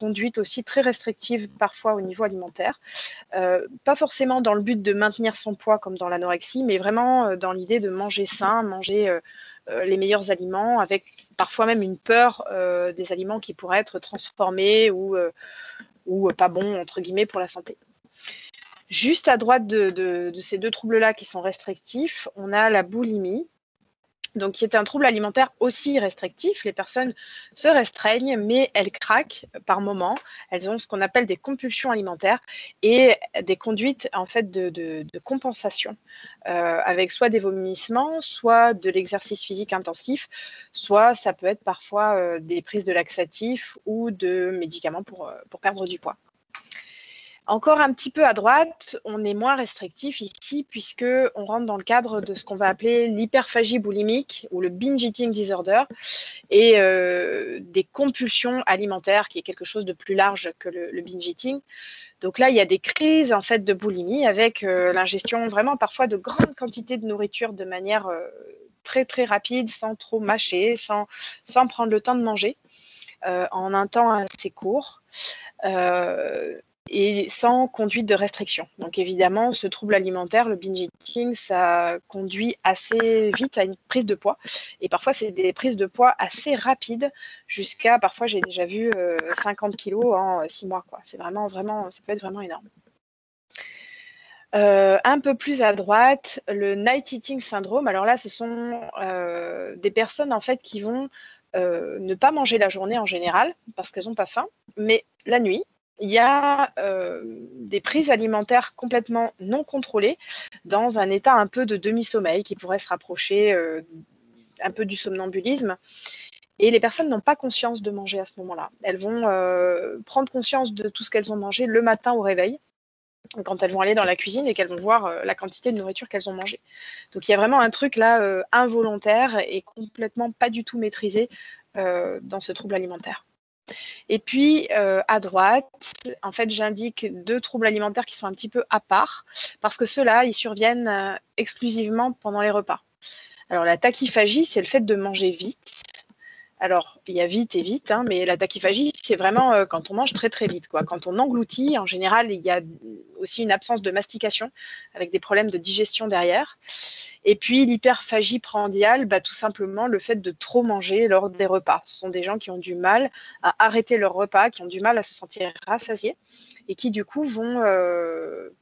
conduites aussi très restrictives parfois au niveau alimentaire. Pas forcément dans le but de maintenir son poids comme dans l'anorexie, mais vraiment dans l'idée de manger sain, manger les meilleurs aliments, avec parfois même une peur des aliments qui pourraient être transformés ou pas bons, entre guillemets, pour la santé. Juste à droite de ces deux troubles-là qui sont restrictifs, on a la boulimie, donc qui est un trouble alimentaire aussi restrictif. Les personnes se restreignent, mais elles craquent par moment. Elles ont ce qu'on appelle des compulsions alimentaires et des conduites en fait de compensation, avec soit des vomissements, soit de l'exercice physique intensif, soit ça peut être parfois des prises de laxatifs ou de médicaments pour perdre du poids. Encore un petit peu à droite, on est moins restrictif ici puisqu'on rentre dans le cadre de ce qu'on va appeler l'hyperphagie boulimique ou le binge eating disorder et des compulsions alimentaires qui est quelque chose de plus large que le binge eating. Donc là, il y a des crises en fait de boulimie avec l'ingestion vraiment parfois de grandes quantités de nourriture de manière très très rapide, sans trop mâcher, sans prendre le temps de manger, en un temps assez court. Et sans conduite de restriction. Donc évidemment, ce trouble alimentaire, le binge eating, ça conduit assez vite à une prise de poids. Et parfois, c'est des prises de poids assez rapides, jusqu'à, parfois, j'ai déjà vu 50 kilos en 6 mois. C'est vraiment, ça peut être vraiment énorme. Un peu plus à droite, le night eating syndrome. Alors là, ce sont des personnes en fait qui vont ne pas manger la journée en général parce qu'elles n'ont pas faim, mais la nuit, il y a des prises alimentaires complètement non contrôlées dans un état un peu de demi-sommeil qui pourrait se rapprocher un peu du somnambulisme. Et les personnes n'ont pas conscience de manger à ce moment-là. Elles vont prendre conscience de tout ce qu'elles ont mangé le matin au réveil, quand elles vont aller dans la cuisine et qu'elles vont voir la quantité de nourriture qu'elles ont mangée. Donc il y a vraiment un truc là involontaire et complètement pas du tout maîtrisé dans ce trouble alimentaire. Et puis, à droite, en fait, j'indique 2 troubles alimentaires qui sont un petit peu à part, parce que ceux-là, ils surviennent exclusivement pendant les repas. Alors, la tachyphagie, c'est le fait de manger vite. Alors, il y a vite et vite, hein, mais la tachyphagie, c'est vraiment quand on mange très, très vite, quoi. Quand on engloutit, en général, il y a aussi une absence de mastication, avec des problèmes de digestion derrière. Et puis l'hyperphagie prandiale, tout simplement le fait de trop manger lors des repas. Ce sont des gens qui ont du mal à arrêter leur repas, qui ont du mal à se sentir rassasiés et qui du coup vont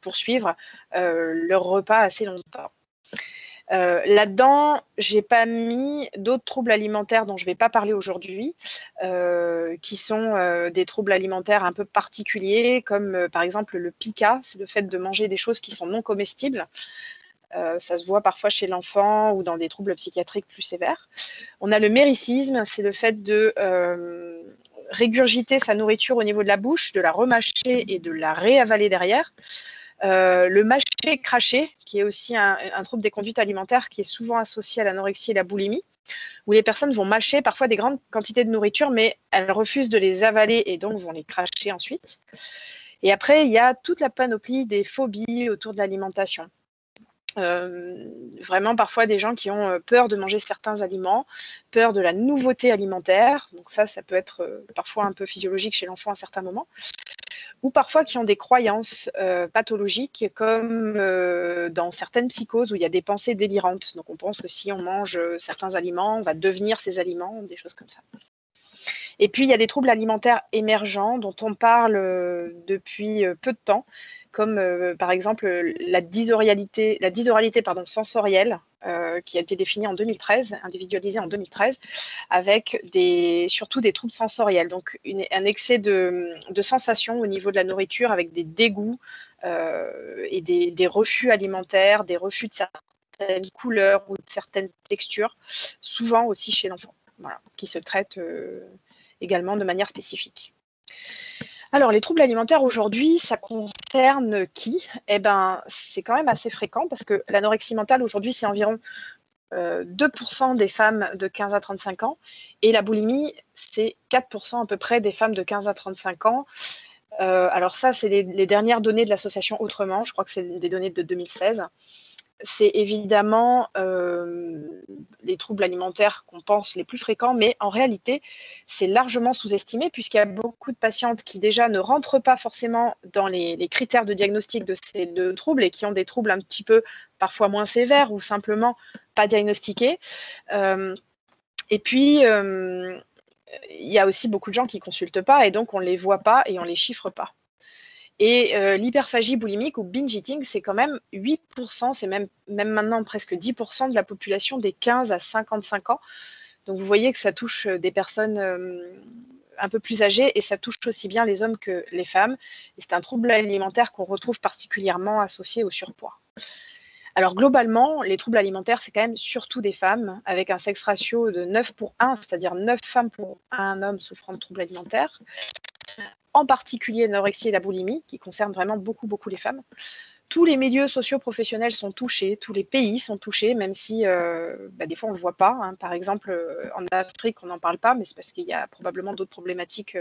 poursuivre leur repas assez longtemps. Là-dedans, j'ai pas mis d'autres troubles alimentaires dont je vais pas parler aujourd'hui, qui sont des troubles alimentaires un peu particuliers, comme par exemple le pica, c'est le fait de manger des choses qui sont non comestibles. Ça se voit parfois chez l'enfant ou dans des troubles psychiatriques plus sévères. On a le méricisme, c'est le fait de régurgiter sa nourriture au niveau de la bouche, de la remâcher et de la réavaler derrière. Le mâcher-cracher, qui est aussi un trouble des conduites alimentaires qui est souvent associé à l'anorexie et la boulimie, où les personnes vont mâcher parfois des grandes quantités de nourriture, mais elles refusent de les avaler et donc vont les cracher ensuite. Et après, il y a toute la panoplie des phobies autour de l'alimentation. Vraiment parfois des gens qui ont peur de manger certains aliments, peur de la nouveauté alimentaire, donc ça peut être parfois un peu physiologique chez l'enfant à certains moments, ou parfois qui ont des croyances pathologiques comme dans certaines psychoses où il y a des pensées délirantes, donc on pense que si on mange certains aliments, on va devenir ces aliments, des choses comme ça. Et puis, il y a des troubles alimentaires émergents dont on parle depuis peu de temps, comme par exemple la dysoralité sensorielle, qui a été définie en 2013, individualisée en 2013, avec surtout des troubles sensoriels, donc un excès de sensations au niveau de la nourriture avec des dégoûts et des refus alimentaires, des refus de certaines couleurs ou de certaines textures, souvent aussi chez l'enfant, voilà, qui se traitent également de manière spécifique. Alors, les troubles alimentaires aujourd'hui, ça concerne qui? Eh bien, c'est quand même assez fréquent parce que l'anorexie mentale aujourd'hui, c'est environ 2% des femmes de 15 à 35 ans et la boulimie, c'est 4% à peu près des femmes de 15 à 35 ans. Alors ça, c'est les dernières données de l'association Autrement, je crois que c'est des données de 2016. c'est évidemment les troubles alimentaires qu'on pense les plus fréquents, mais en réalité, c'est largement sous-estimé puisqu'il y a beaucoup de patientes qui déjà ne rentrent pas forcément dans les critères de diagnostic de ces deux troubles et qui ont des troubles un petit peu parfois moins sévères ou simplement pas diagnostiqués. Et puis, il y a aussi beaucoup de gens qui ne consultent pas et donc on ne les voit pas et on ne les chiffre pas. Et l'hyperphagie boulimique ou binge eating, c'est quand même 8%, c'est même maintenant presque 10% de la population des 15 à 55 ans. Donc vous voyez que ça touche des personnes un peu plus âgées et ça touche aussi bien les hommes que les femmes. Et c'est un trouble alimentaire qu'on retrouve particulièrement associé au surpoids. Alors globalement, les troubles alimentaires, c'est quand même surtout des femmes, avec un sexe ratio de 9 pour 1, c'est-à-dire 9 femmes pour un homme souffrant de troubles alimentaires. En particulier l'anorexie et la boulimie, qui concernent vraiment beaucoup les femmes. Tous les milieux socio-professionnels sont touchés, tous les pays sont touchés, même si des fois on ne le voit pas. Hein. Par exemple, en Afrique, on n'en parle pas, mais c'est parce qu'il y a probablement d'autres problématiques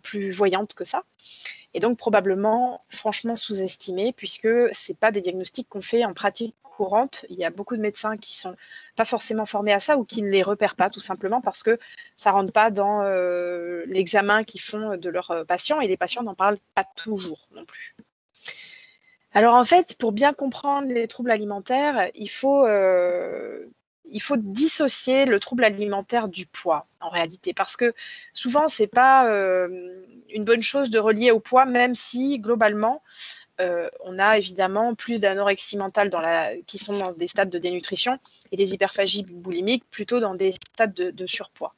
plus voyantes que ça. Et donc probablement, franchement, sous-estimé, puisque ce n'est pas des diagnostics qu'on fait en pratique courante. Il y a beaucoup de médecins qui ne sont pas forcément formés à ça ou qui ne les repèrent pas, tout simplement parce que ça ne rentre pas dans l'examen qu'ils font de leurs patients et les patients n'en parlent pas toujours non plus. Alors en fait, pour bien comprendre les troubles alimentaires, il faut dissocier le trouble alimentaire du poids, en réalité, parce que souvent, ce n'est pas une bonne chose de relier au poids, même si, globalement, on a évidemment plus d'anorexie mentale qui sont dans des stades de dénutrition et des hyperphagies boulimiques plutôt dans des stades de surpoids.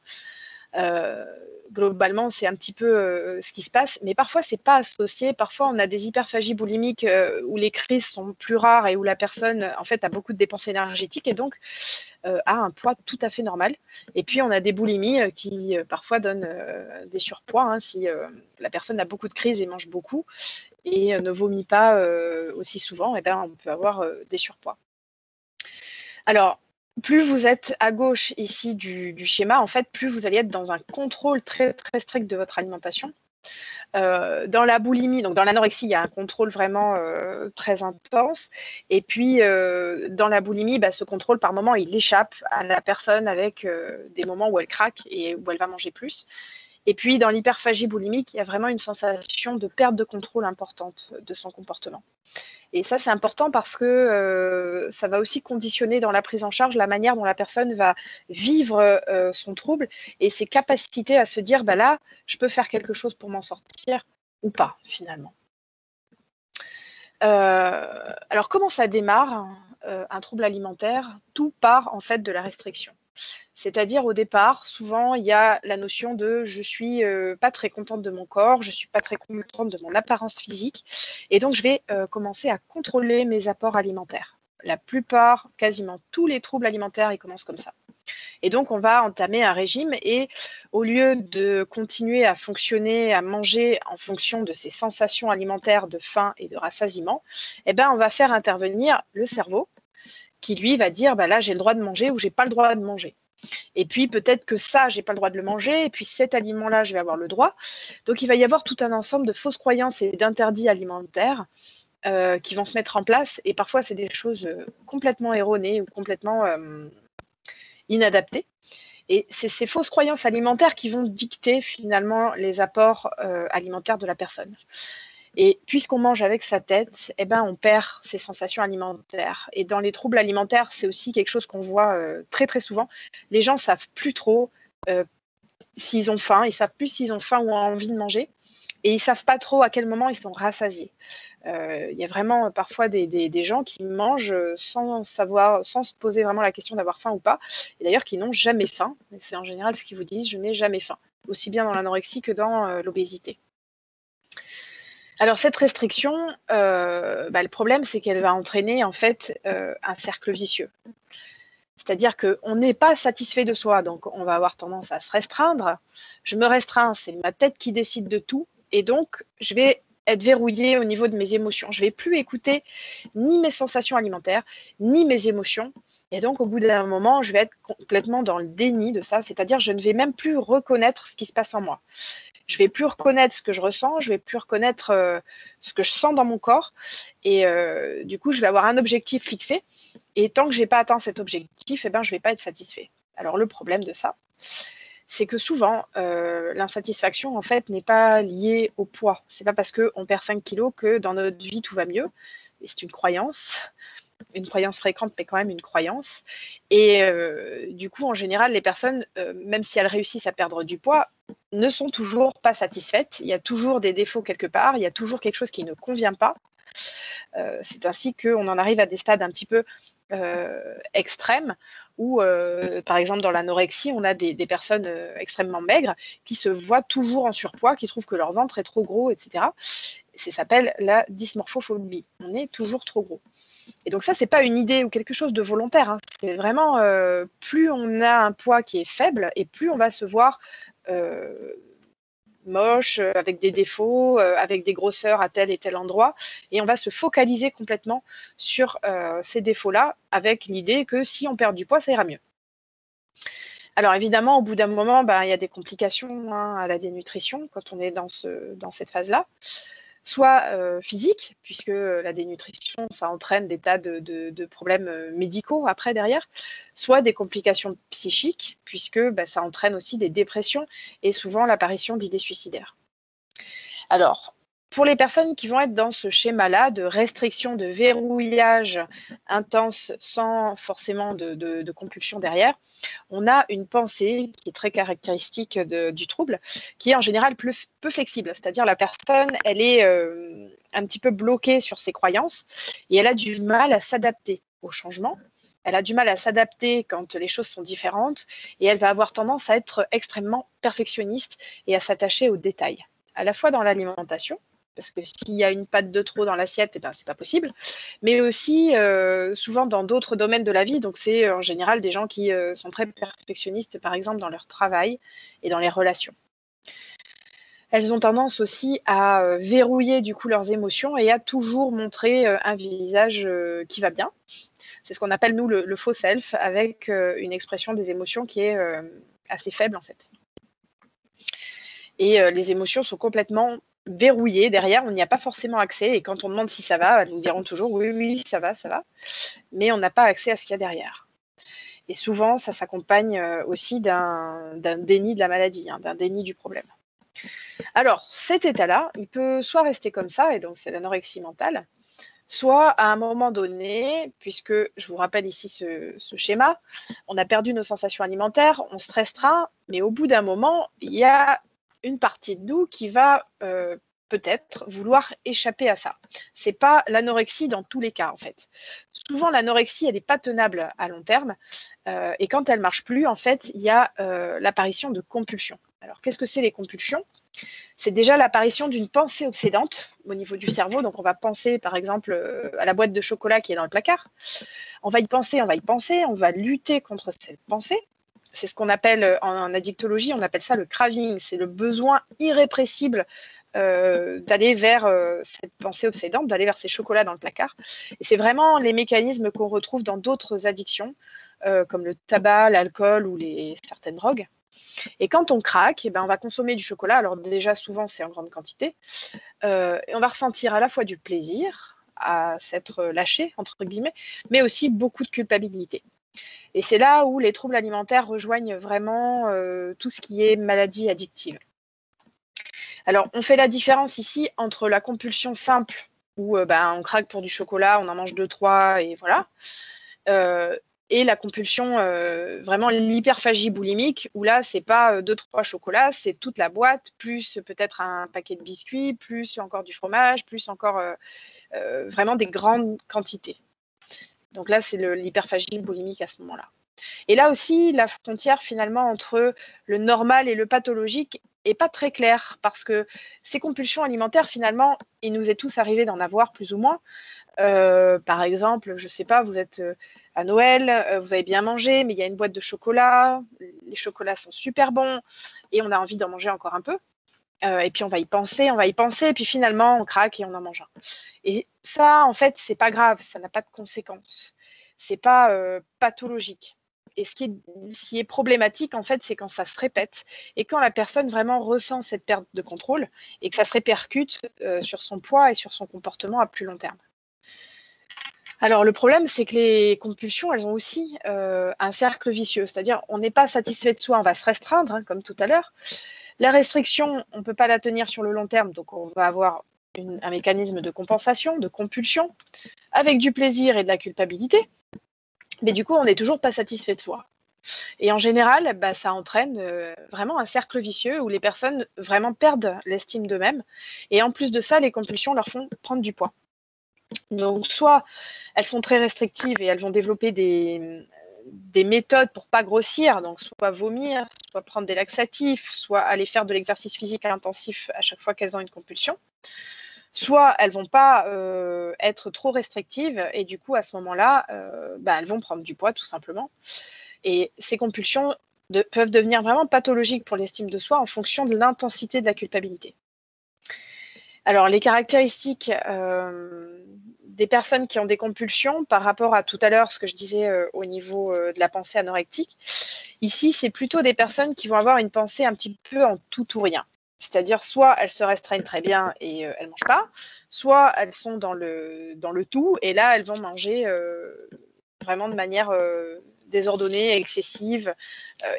Globalement, c'est un petit peu ce qui se passe, mais parfois, ce n'est pas associé. Parfois, on a des hyperphagies boulimiques où les crises sont plus rares et où la personne, en fait, a beaucoup de dépenses énergétiques et donc a un poids tout à fait normal. Et puis, on a des boulimies qui, parfois, donnent des surpoids. Hein, si la personne a beaucoup de crises et mange beaucoup et ne vomit pas aussi souvent, eh ben, on peut avoir des surpoids. Alors, plus vous êtes à gauche ici du schéma, en fait, plus vous allez être dans un contrôle très strict de votre alimentation. Dans la boulimie, donc dans l'anorexie, il y a un contrôle vraiment très intense. Et puis, dans la boulimie, ce contrôle, par moment, il échappe à la personne avec des moments où elle craque et où elle va manger plus. Et puis, dans l'hyperphagie boulimique, il y a vraiment une sensation de perte de contrôle importante de son comportement. Et ça, c'est important parce que ça va aussi conditionner dans la prise en charge la manière dont la personne va vivre son trouble et ses capacités à se dire, là, je peux faire quelque chose pour m'en sortir ou pas, finalement. Alors, comment ça démarre un trouble alimentaire? Tout part, en fait, de la restriction. C'est-à-dire, au départ, souvent, il y a la notion de « je suis pas très contente de mon corps, je suis pas très contente de mon apparence physique, et donc je vais commencer à contrôler mes apports alimentaires ». La plupart, quasiment tous les troubles alimentaires, ils commencent comme ça. Et donc, on va entamer un régime et au lieu de continuer à fonctionner, à manger en fonction de ces sensations alimentaires de faim et de rassasiement, on va faire intervenir le cerveau qui, lui, va dire là, j'ai le droit de manger ou j'ai pas le droit de manger. Et puis, peut-être que ça, j'ai pas le droit de le manger, et puis cet aliment-là, je vais avoir le droit. Donc, il va y avoir tout un ensemble de fausses croyances et d'interdits alimentaires qui vont se mettre en place, et parfois, c'est des choses complètement erronées ou complètement inadaptées. Et c'est ces fausses croyances alimentaires qui vont dicter finalement les apports alimentaires de la personne. Et puisqu'on mange avec sa tête, on perd ses sensations alimentaires. Et dans les troubles alimentaires, c'est aussi quelque chose qu'on voit très souvent. Les gens ne savent plus trop s'ils ont faim, ils savent plus s'ils ont faim ou ont envie de manger. Et ils ne savent pas trop à quel moment ils sont rassasiés. Il y a vraiment parfois des gens qui mangent sans se poser vraiment la question d'avoir faim ou pas. Et d'ailleurs, qui n'ont jamais faim. C'est en général ce qu'ils vous disent, je n'ai jamais faim. Aussi bien dans l'anorexie que dans l'obésité. Alors cette restriction, le problème, c'est qu'elle va entraîner en fait un cercle vicieux. C'est-à-dire qu'on n'est pas satisfait de soi, donc on va avoir tendance à se restreindre. Je me restreins, c'est ma tête qui décide de tout, et donc je vais être verrouillée au niveau de mes émotions. Je ne vais plus écouter ni mes sensations alimentaires, ni mes émotions. Et donc, au bout d'un moment, je vais être complètement dans le déni de ça, c'est-à-dire je ne vais même plus reconnaître ce qui se passe en moi. Je vais plus reconnaître ce que je ressens, je vais plus reconnaître ce que je sens dans mon corps. Et du coup, je vais avoir un objectif fixé. Et tant que je n'ai pas atteint cet objectif, je ne vais pas être satisfait. Alors, le problème de ça, c'est que souvent, l'insatisfaction, en fait, n'est pas liée au poids. Ce n'est pas parce qu'on perd 5 kilos que dans notre vie, tout va mieux. Et c'est une croyance fréquente, mais quand même une croyance. Et du coup, en général, les personnes, même si elles réussissent à perdre du poids, ne sont toujours pas satisfaites. Il y a toujours des défauts quelque part, il y a toujours quelque chose qui ne convient pas. C'est ainsi qu'on en arrive à des stades un petit peu extrêmes où, par exemple, dans l'anorexie, on a des personnes extrêmement maigres qui se voient toujours en surpoids, qui trouvent que leur ventre est trop gros, etc. Ça s'appelle la dysmorphophobie. On est toujours trop gros. Et donc ça, c'est pas une idée ou quelque chose de volontaire. Hein. C'est vraiment, plus on a un poids qui est faible et plus on va se voir moche, avec des défauts, avec des grosseurs à tel et tel endroit. Et on va se focaliser complètement sur ces défauts-là avec l'idée que si on perd du poids, ça ira mieux. Alors évidemment, au bout d'un moment, il y a des complications à la dénutrition quand on est dans cette phase-là. Soit physique, puisque la dénutrition, ça entraîne des tas de problèmes médicaux après derrière, soit des complications psychiques, puisque ça entraîne aussi des dépressions et souvent l'apparition d'idées suicidaires. Alors, pour les personnes qui vont être dans ce schéma-là de restriction, de verrouillage intense sans forcément de compulsion derrière, on a une pensée qui est très caractéristique du trouble, qui est en général peu flexible. C'est-à-dire la personne, elle est un petit peu bloquée sur ses croyances et elle a du mal à s'adapter au changement. Elle a du mal à s'adapter quand les choses sont différentes et elle va avoir tendance à être extrêmement perfectionniste et à s'attacher aux détails, à la fois dans l'alimentation, parce que s'il y a une pâte de trop dans l'assiette, c'est pas possible, mais aussi souvent dans d'autres domaines de la vie. Donc c'est en général des gens qui sont très perfectionnistes, par exemple dans leur travail et dans les relations. Elles ont tendance aussi à verrouiller du coup leurs émotions et à toujours montrer un visage qui va bien. C'est ce qu'on appelle nous le faux self, avec une expression des émotions qui est assez faible en fait. Et les émotions sont complètement verrouillées. Derrière, on n'y a pas forcément accès. Et quand on demande si ça va, elles nous diront toujours oui, oui, ça va. Mais on n'a pas accès à ce qu'il y a derrière. Et souvent, ça s'accompagne aussi d'un déni de la maladie, d'un déni du problème. Alors, cet état-là, il peut soit rester comme ça, et donc c'est l'anorexie mentale, soit à un moment donné, puisque je vous rappelle ici ce schéma, on a perdu nos sensations alimentaires, on se restreint, mais au bout d'un moment, il y a une partie de nous qui va peut-être vouloir échapper à ça. C'est pas l'anorexie dans tous les cas en fait. Souvent l'anorexie elle n'est pas tenable à long terme et quand elle marche plus en fait il y a l'apparition de compulsions. Alors qu'est-ce que c'est les compulsions ? C'est déjà l'apparition d'une pensée obsédante au niveau du cerveau. Donc on va penser par exemple à la boîte de chocolat qui est dans le placard. On va y penser, on va lutter contre cette pensée. C'est ce qu'on appelle en addictologie, on appelle ça le craving. C'est le besoin irrépressible d'aller vers cette pensée obsédante, d'aller vers ces chocolats dans le placard. Et c'est vraiment les mécanismes qu'on retrouve dans d'autres addictions, comme le tabac, l'alcool ou certaines drogues. Et quand on craque, on va consommer du chocolat. Alors déjà, souvent, c'est en grande quantité. Et on va ressentir à la fois du plaisir à s'être lâché, entre guillemets, mais aussi beaucoup de culpabilité. Et c'est là où les troubles alimentaires rejoignent vraiment tout ce qui est maladie addictive. Alors, on fait la différence ici entre la compulsion simple, où on craque pour du chocolat, on en mange 2-3 et voilà, et la compulsion, vraiment l'hyperphagie boulimique, où là, c'est pas 2-3 chocolats, c'est toute la boîte, plus peut-être un paquet de biscuits, plus encore du fromage, plus encore vraiment des grandes quantités. Donc là, c'est l'hyperphagie boulimique à ce moment-là. Et là aussi, la frontière finalement entre le normal et le pathologique est pas très claire parce que ces compulsions alimentaires, finalement, il nous est tous arrivé d'en avoir plus ou moins. Par exemple, je sais pas, vous êtes à Noël, vous avez bien mangé, mais il y a une boîte de chocolat, les chocolats sont super bons et on a envie d'en manger encore un peu. Et puis on va y penser, et puis finalement on craque et on en mange un. Et ça, en fait, c'est pas grave, ça n'a pas de conséquences. C'est pas pathologique. Et ce qui est problématique, en fait, c'est quand ça se répète et quand la personne vraiment ressent cette perte de contrôle et que ça se répercute sur son poids et sur son comportement à plus long terme. Alors, le problème, c'est que les compulsions, elles ont aussi un cercle vicieux, c'est-à-dire on n'est pas satisfait de soi, on va se restreindre, hein, comme tout à l'heure. La restriction, on ne peut pas la tenir sur le long terme, donc on va avoir un mécanisme de compensation, de compulsion, avec du plaisir et de la culpabilité. Mais du coup, on n'est toujours pas satisfait de soi. Et en général, ça entraîne vraiment un cercle vicieux où les personnes vraiment perdent l'estime d'eux-mêmes. Et en plus de ça, les compulsions leur font prendre du poids. Donc, soit elles sont très restrictives et elles vont développer des méthodes pour pas grossir, donc soit vomir, soit prendre des laxatifs, soit aller faire de l'exercice physique intensif à chaque fois qu'elles ont une compulsion. Soit elles vont pas être trop restrictives et du coup à ce moment-là, elles vont prendre du poids tout simplement. Et ces compulsions peuvent devenir vraiment pathologiques pour l'estime de soi en fonction de l'intensité de la culpabilité. Alors, les caractéristiques des personnes qui ont des compulsions par rapport à tout à l'heure, ce que je disais au niveau de la pensée anorectique, ici, c'est plutôt des personnes qui vont avoir une pensée un petit peu en tout ou rien. C'est-à-dire, soit elles se restreignent très bien et elles ne mangent pas, soit elles sont dans le tout et là, elles vont manger vraiment de manière désordonnée, excessive,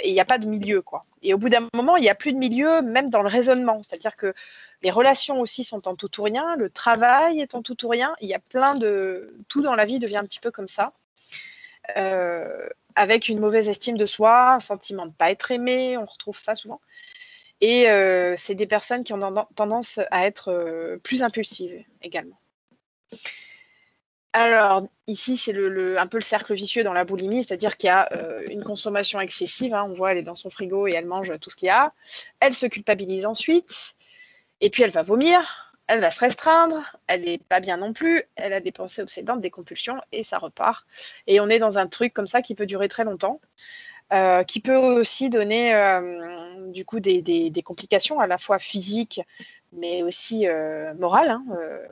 et il n'y a pas de milieu, quoi. Et au bout d'un moment, il n'y a plus de milieu, même dans le raisonnement. C'est-à-dire que les relations aussi sont en tout ou rien, le travail est en tout ou rien. Il y a plein de... Tout dans la vie devient un petit peu comme ça. Avec une mauvaise estime de soi, un sentiment de ne pas être aimé, on retrouve ça souvent. Et c'est des personnes qui ont tendance à être plus impulsives également. Alors, ici, c'est un peu le cercle vicieux dans la boulimie, c'est-à-dire qu'il y a une consommation excessive. Hein, on voit, elle est dans son frigo et elle mange tout ce qu'il y a. Elle se culpabilise ensuite, et puis elle va vomir, elle va se restreindre, elle n'est pas bien non plus, elle a des pensées obsédantes, des compulsions, et ça repart. Et on est dans un truc comme ça qui peut durer très longtemps, qui peut aussi donner du coup des complications à la fois physiques, mais aussi morales, hein,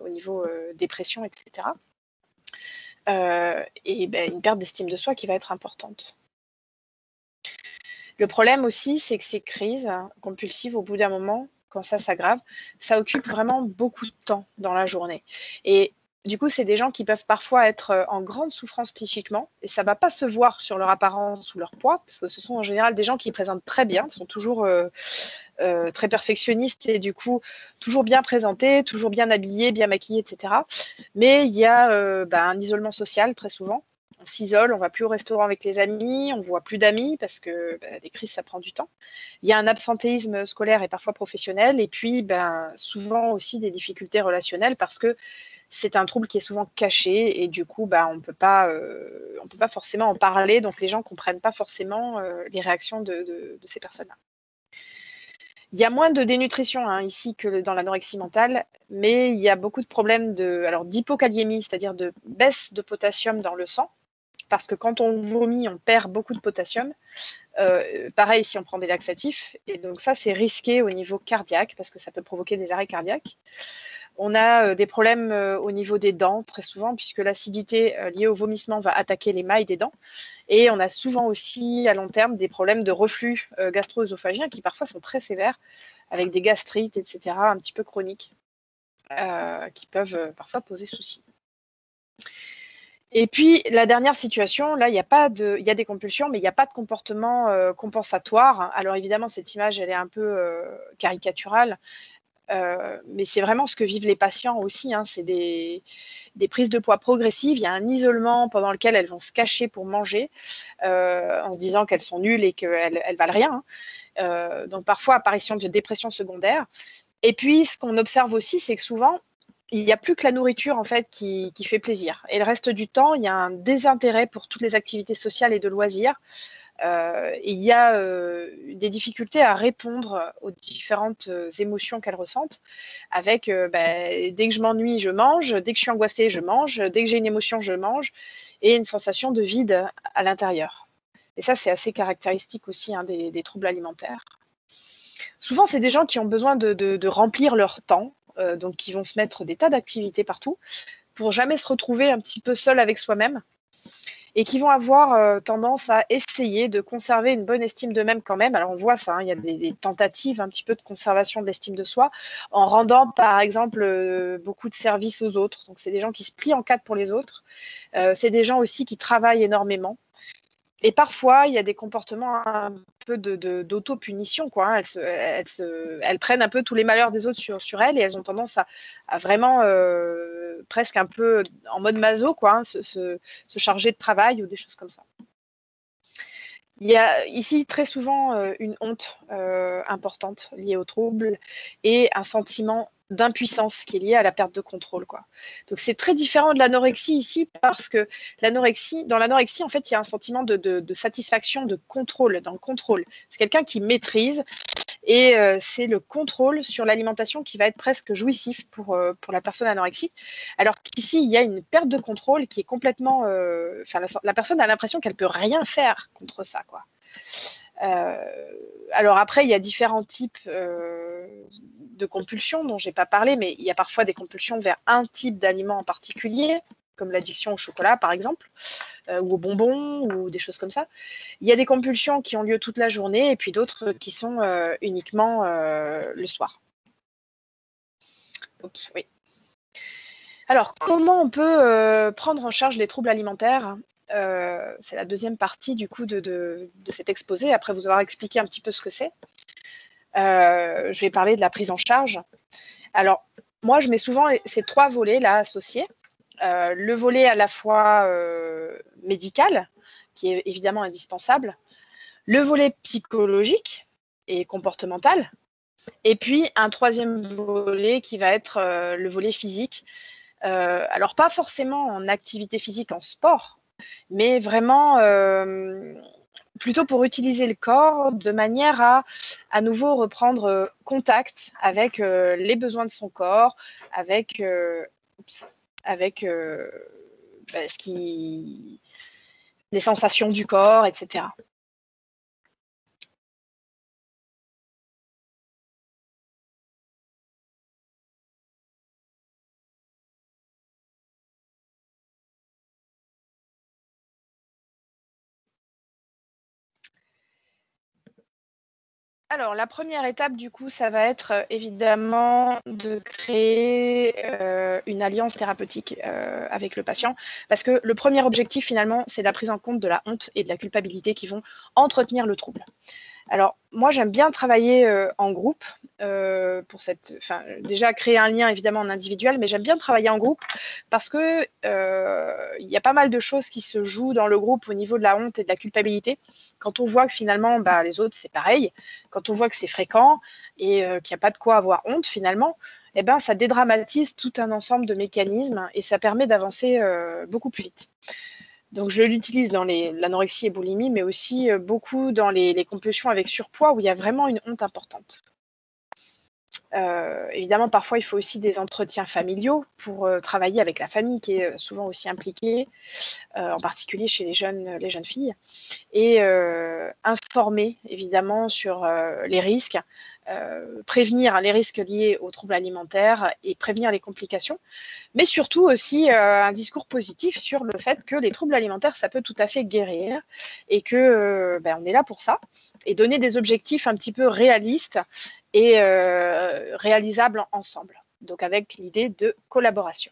au niveau dépression, etc. Et une perte d'estime de soi qui va être importante. Le problème aussi, c'est que ces crises compulsives, au bout d'un moment, quand ça s'aggrave, ça occupe vraiment beaucoup de temps dans la journée. Et du coup, c'est des gens qui peuvent parfois être en grande souffrance psychiquement, et ça ne va pas se voir sur leur apparence ou leur poids, parce que ce sont en général des gens qui présentent très bien, sont toujours très perfectionnistes et du coup toujours bien présentés, toujours bien habillés, bien maquillés, etc. Mais il y a un isolement social très souvent. On s'isole, on ne va plus au restaurant avec les amis, on ne voit plus d'amis parce que les crises, ça prend du temps. Il y a un absentéisme scolaire et parfois professionnel, et puis souvent aussi des difficultés relationnelles parce que c'est un trouble qui est souvent caché et du coup, on peut pas forcément en parler, donc les gens ne comprennent pas forcément les réactions de ces personnes-là. Il y a moins de dénutrition ici que dans l'anorexie mentale, mais il y a beaucoup de problèmes d'hypokaliémie, c'est-à-dire de baisse de potassium dans le sang, parce que quand on vomit, on perd beaucoup de potassium. Pareil si on prend des laxatifs, et donc ça, c'est risqué au niveau cardiaque, parce que ça peut provoquer des arrêts cardiaques. On a des problèmes au niveau des dents, très souvent, puisque l'acidité liée au vomissement va attaquer l'émail des dents. Et on a souvent aussi, à long terme, des problèmes de reflux gastro-œsophagien qui parfois sont très sévères, avec des gastrites, etc., un petit peu chroniques, qui peuvent parfois poser souci. Et puis, la dernière situation, là, il y a des compulsions, mais il n'y a pas de comportement compensatoire. Alors, évidemment, cette image, elle est un peu caricaturale, mais c'est vraiment ce que vivent les patients aussi. Hein. C'est des prises de poids progressives. Il y a un isolement pendant lequel elles vont se cacher pour manger, en se disant qu'elles sont nulles et qu'elles ne valent rien. Hein. Donc, parfois, apparition de dépression secondaire. Et puis, ce qu'on observe aussi, c'est que souvent, il n'y a plus que la nourriture en fait qui fait plaisir. Et le reste du temps, il y a un désintérêt pour toutes les activités sociales et de loisirs. Il y a des difficultés à répondre aux différentes émotions qu'elles ressentent, avec dès que je m'ennuie, je mange, dès que je suis angoissée, je mange, dès que j'ai une émotion, je mange, et une sensation de vide à l'intérieur. Et ça, c'est assez caractéristique aussi des troubles alimentaires. Souvent, c'est des gens qui ont besoin de remplir leur temps, donc qui vont se mettre des tas d'activités partout, pour jamais se retrouver un petit peu seul avec soi-même. et qui vont avoir tendance à essayer de conserver une bonne estime d'eux-mêmes quand même. Alors on voit ça, hein, il y a des tentatives un petit peu de conservation de l'estime de soi en rendant par exemple beaucoup de services aux autres. Donc c'est des gens qui se plient en quatre pour les autres. C'est des gens aussi qui travaillent énormément. Et parfois, il y a des comportements un peu d'auto-punition, quoi, hein. Elles prennent un peu tous les malheurs des autres sur elles et elles ont tendance à vraiment presque un peu en mode maso, quoi, hein, se charger de travail ou des choses comme ça. Il y a ici très souvent une honte importante liée au trouble et un sentiment d'impuissance qui est lié à la perte de contrôle, quoi. Donc c'est très différent de l'anorexie ici parce que dans l'anorexie, en fait, il y a un sentiment de satisfaction, de contrôle, dans le contrôle. C'est quelqu'un qui maîtrise et c'est le contrôle sur l'alimentation qui va être presque jouissif pour la personne anorexique. Alors qu'ici, il y a une perte de contrôle qui est complètement... la personne a l'impression qu'elle ne peut rien faire contre ça, quoi. Alors après, il y a différents types de compulsions dont je n'ai pas parlé, mais il y a parfois des compulsions vers un type d'aliment en particulier, comme l'addiction au chocolat, par exemple, ou aux bonbons, ou des choses comme ça. Il y a des compulsions qui ont lieu toute la journée, et puis d'autres qui sont uniquement le soir. Oups, oui. Alors, comment on peut prendre en charge les troubles alimentaires? C'est la deuxième partie du coup de cet exposé, après vous avoir expliqué un petit peu ce que c'est. Je vais parler de la prise en charge. Alors, moi, je mets souvent ces trois volets là associés. Le volet à la fois médical, qui est évidemment indispensable, le volet psychologique et comportemental, et puis un troisième volet qui va être le volet physique. Alors, pas forcément en activité physique, en sport, mais vraiment plutôt pour utiliser le corps de manière à nouveau reprendre contact avec les besoins de son corps, avec, les sensations du corps, etc. Alors, la première étape, du coup, ça va être évidemment de créer une alliance thérapeutique avec le patient, parce que le premier objectif, finalement, c'est la prise en compte de la honte et de la culpabilité qui vont entretenir le trouble. Alors, moi, j'aime bien travailler en groupe déjà créer un lien évidemment en individuel, mais j'aime bien travailler en groupe parce que il y a pas mal de choses qui se jouent dans le groupe au niveau de la honte et de la culpabilité. Quand on voit que finalement, les autres, c'est pareil, quand on voit que c'est fréquent et qu'il n'y a pas de quoi avoir honte finalement, eh ben, ça dédramatise tout un ensemble de mécanismes et ça permet d'avancer beaucoup plus vite. Donc, je l'utilise dans l'anorexie et boulimie, mais aussi beaucoup dans les compulsions avec surpoids où il y a vraiment une honte importante. Évidemment, parfois, il faut aussi des entretiens familiaux pour travailler avec la famille qui est souvent aussi impliquée, en particulier chez les jeunes filles, et informer évidemment sur les risques, prévenir les risques liés aux troubles alimentaires et prévenir les complications, mais surtout aussi un discours positif sur le fait que les troubles alimentaires, ça peut tout à fait guérir et que on est là pour ça, et donner des objectifs un petit peu réalistes et réalisables ensemble, donc avec l'idée de collaboration.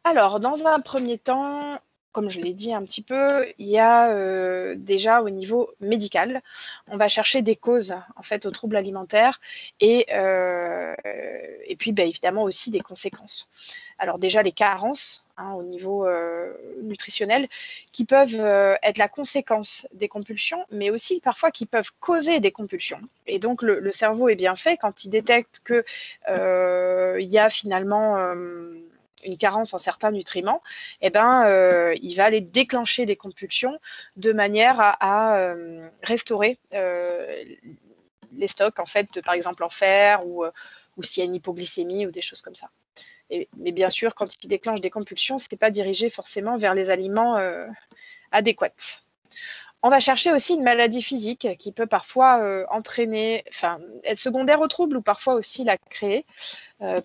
Alors, dans un premier temps, comme je l'ai dit un petit peu, il y a déjà au niveau médical, on va chercher des causes en fait aux troubles alimentaires et puis évidemment aussi des conséquences. Alors déjà les carences, hein, au niveau nutritionnel, qui peuvent être la conséquence des compulsions, mais aussi parfois qui peuvent causer des compulsions. Et donc le cerveau est bien fait quand il détecte que il y a finalement une carence en certains nutriments, il va aller déclencher des compulsions de manière à restaurer les stocks, en fait, par exemple en fer ou s'il y a une hypoglycémie ou des choses comme ça. Mais bien sûr, quand il déclenche des compulsions, ce n'est pas dirigé forcément vers les aliments adéquats. On va chercher aussi une maladie physique qui peut parfois être secondaire au trouble ou parfois aussi la créer.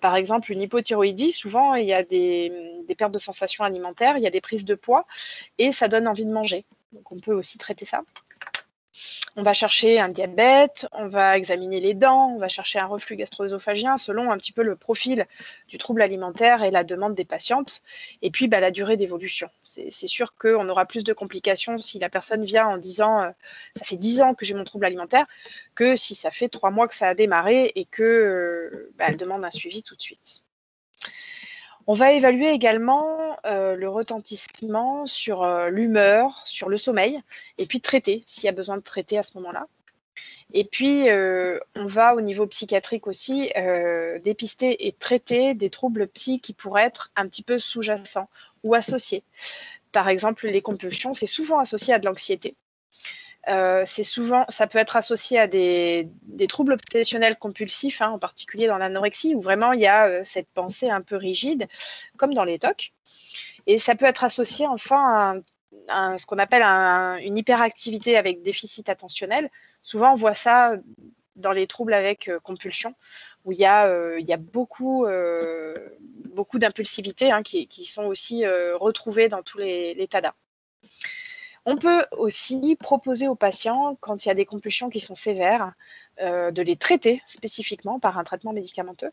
Par exemple, une hypothyroïdie, souvent il y a des pertes de sensations alimentaires, il y a des prises de poids et ça donne envie de manger. Donc on peut aussi traiter ça. On va chercher un diabète, on va examiner les dents, on va chercher un reflux gastro-œsophagien selon un petit peu le profil du trouble alimentaire et la demande des patientes. Et puis, la durée d'évolution. C'est sûr qu'on aura plus de complications si la personne vient en disant ça fait 10 ans que j'ai mon trouble alimentaire, que si ça fait 3 mois que ça a démarré et que elle demande un suivi tout de suite. On va évaluer également le retentissement sur l'humeur, sur le sommeil, et puis traiter, s'il y a besoin de traiter à ce moment-là. Et puis, on va au niveau psychiatrique aussi dépister et traiter des troubles psy qui pourraient être un petit peu sous-jacents ou associés. Par exemple, les compulsions, c'est souvent associé à de l'anxiété. Ça peut être associé à des troubles obsessionnels compulsifs, en particulier dans l'anorexie, où vraiment il y a cette pensée un peu rigide, comme dans les TOC. Et ça peut être associé enfin à ce qu'on appelle une hyperactivité avec déficit attentionnel. Souvent, on voit ça dans les troubles avec compulsion, où il y a beaucoup d'impulsivité qui sont aussi retrouvées dans tous les TADA. On peut aussi proposer aux patients, quand il y a des compulsions qui sont sévères, de les traiter spécifiquement par un traitement médicamenteux.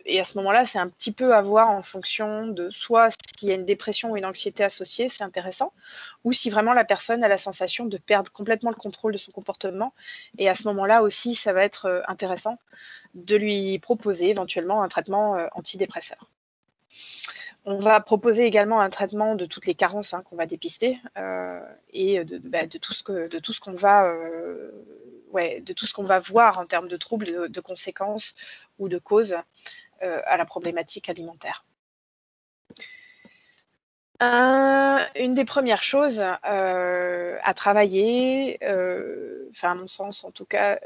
Et à ce moment-là, c'est un petit peu à voir en fonction de soit s'il y a une dépression ou une anxiété associée, c'est intéressant, ou si vraiment la personne a la sensation de perdre complètement le contrôle de son comportement. Et à ce moment-là aussi, ça va être intéressant de lui proposer éventuellement un traitement antidépresseur. On va proposer également un traitement de toutes les carences qu'on va dépister et de tout ce qu'on va voir en termes de troubles, de conséquences ou de causes à la problématique alimentaire. Une des premières choses à travailler, à mon sens en tout cas,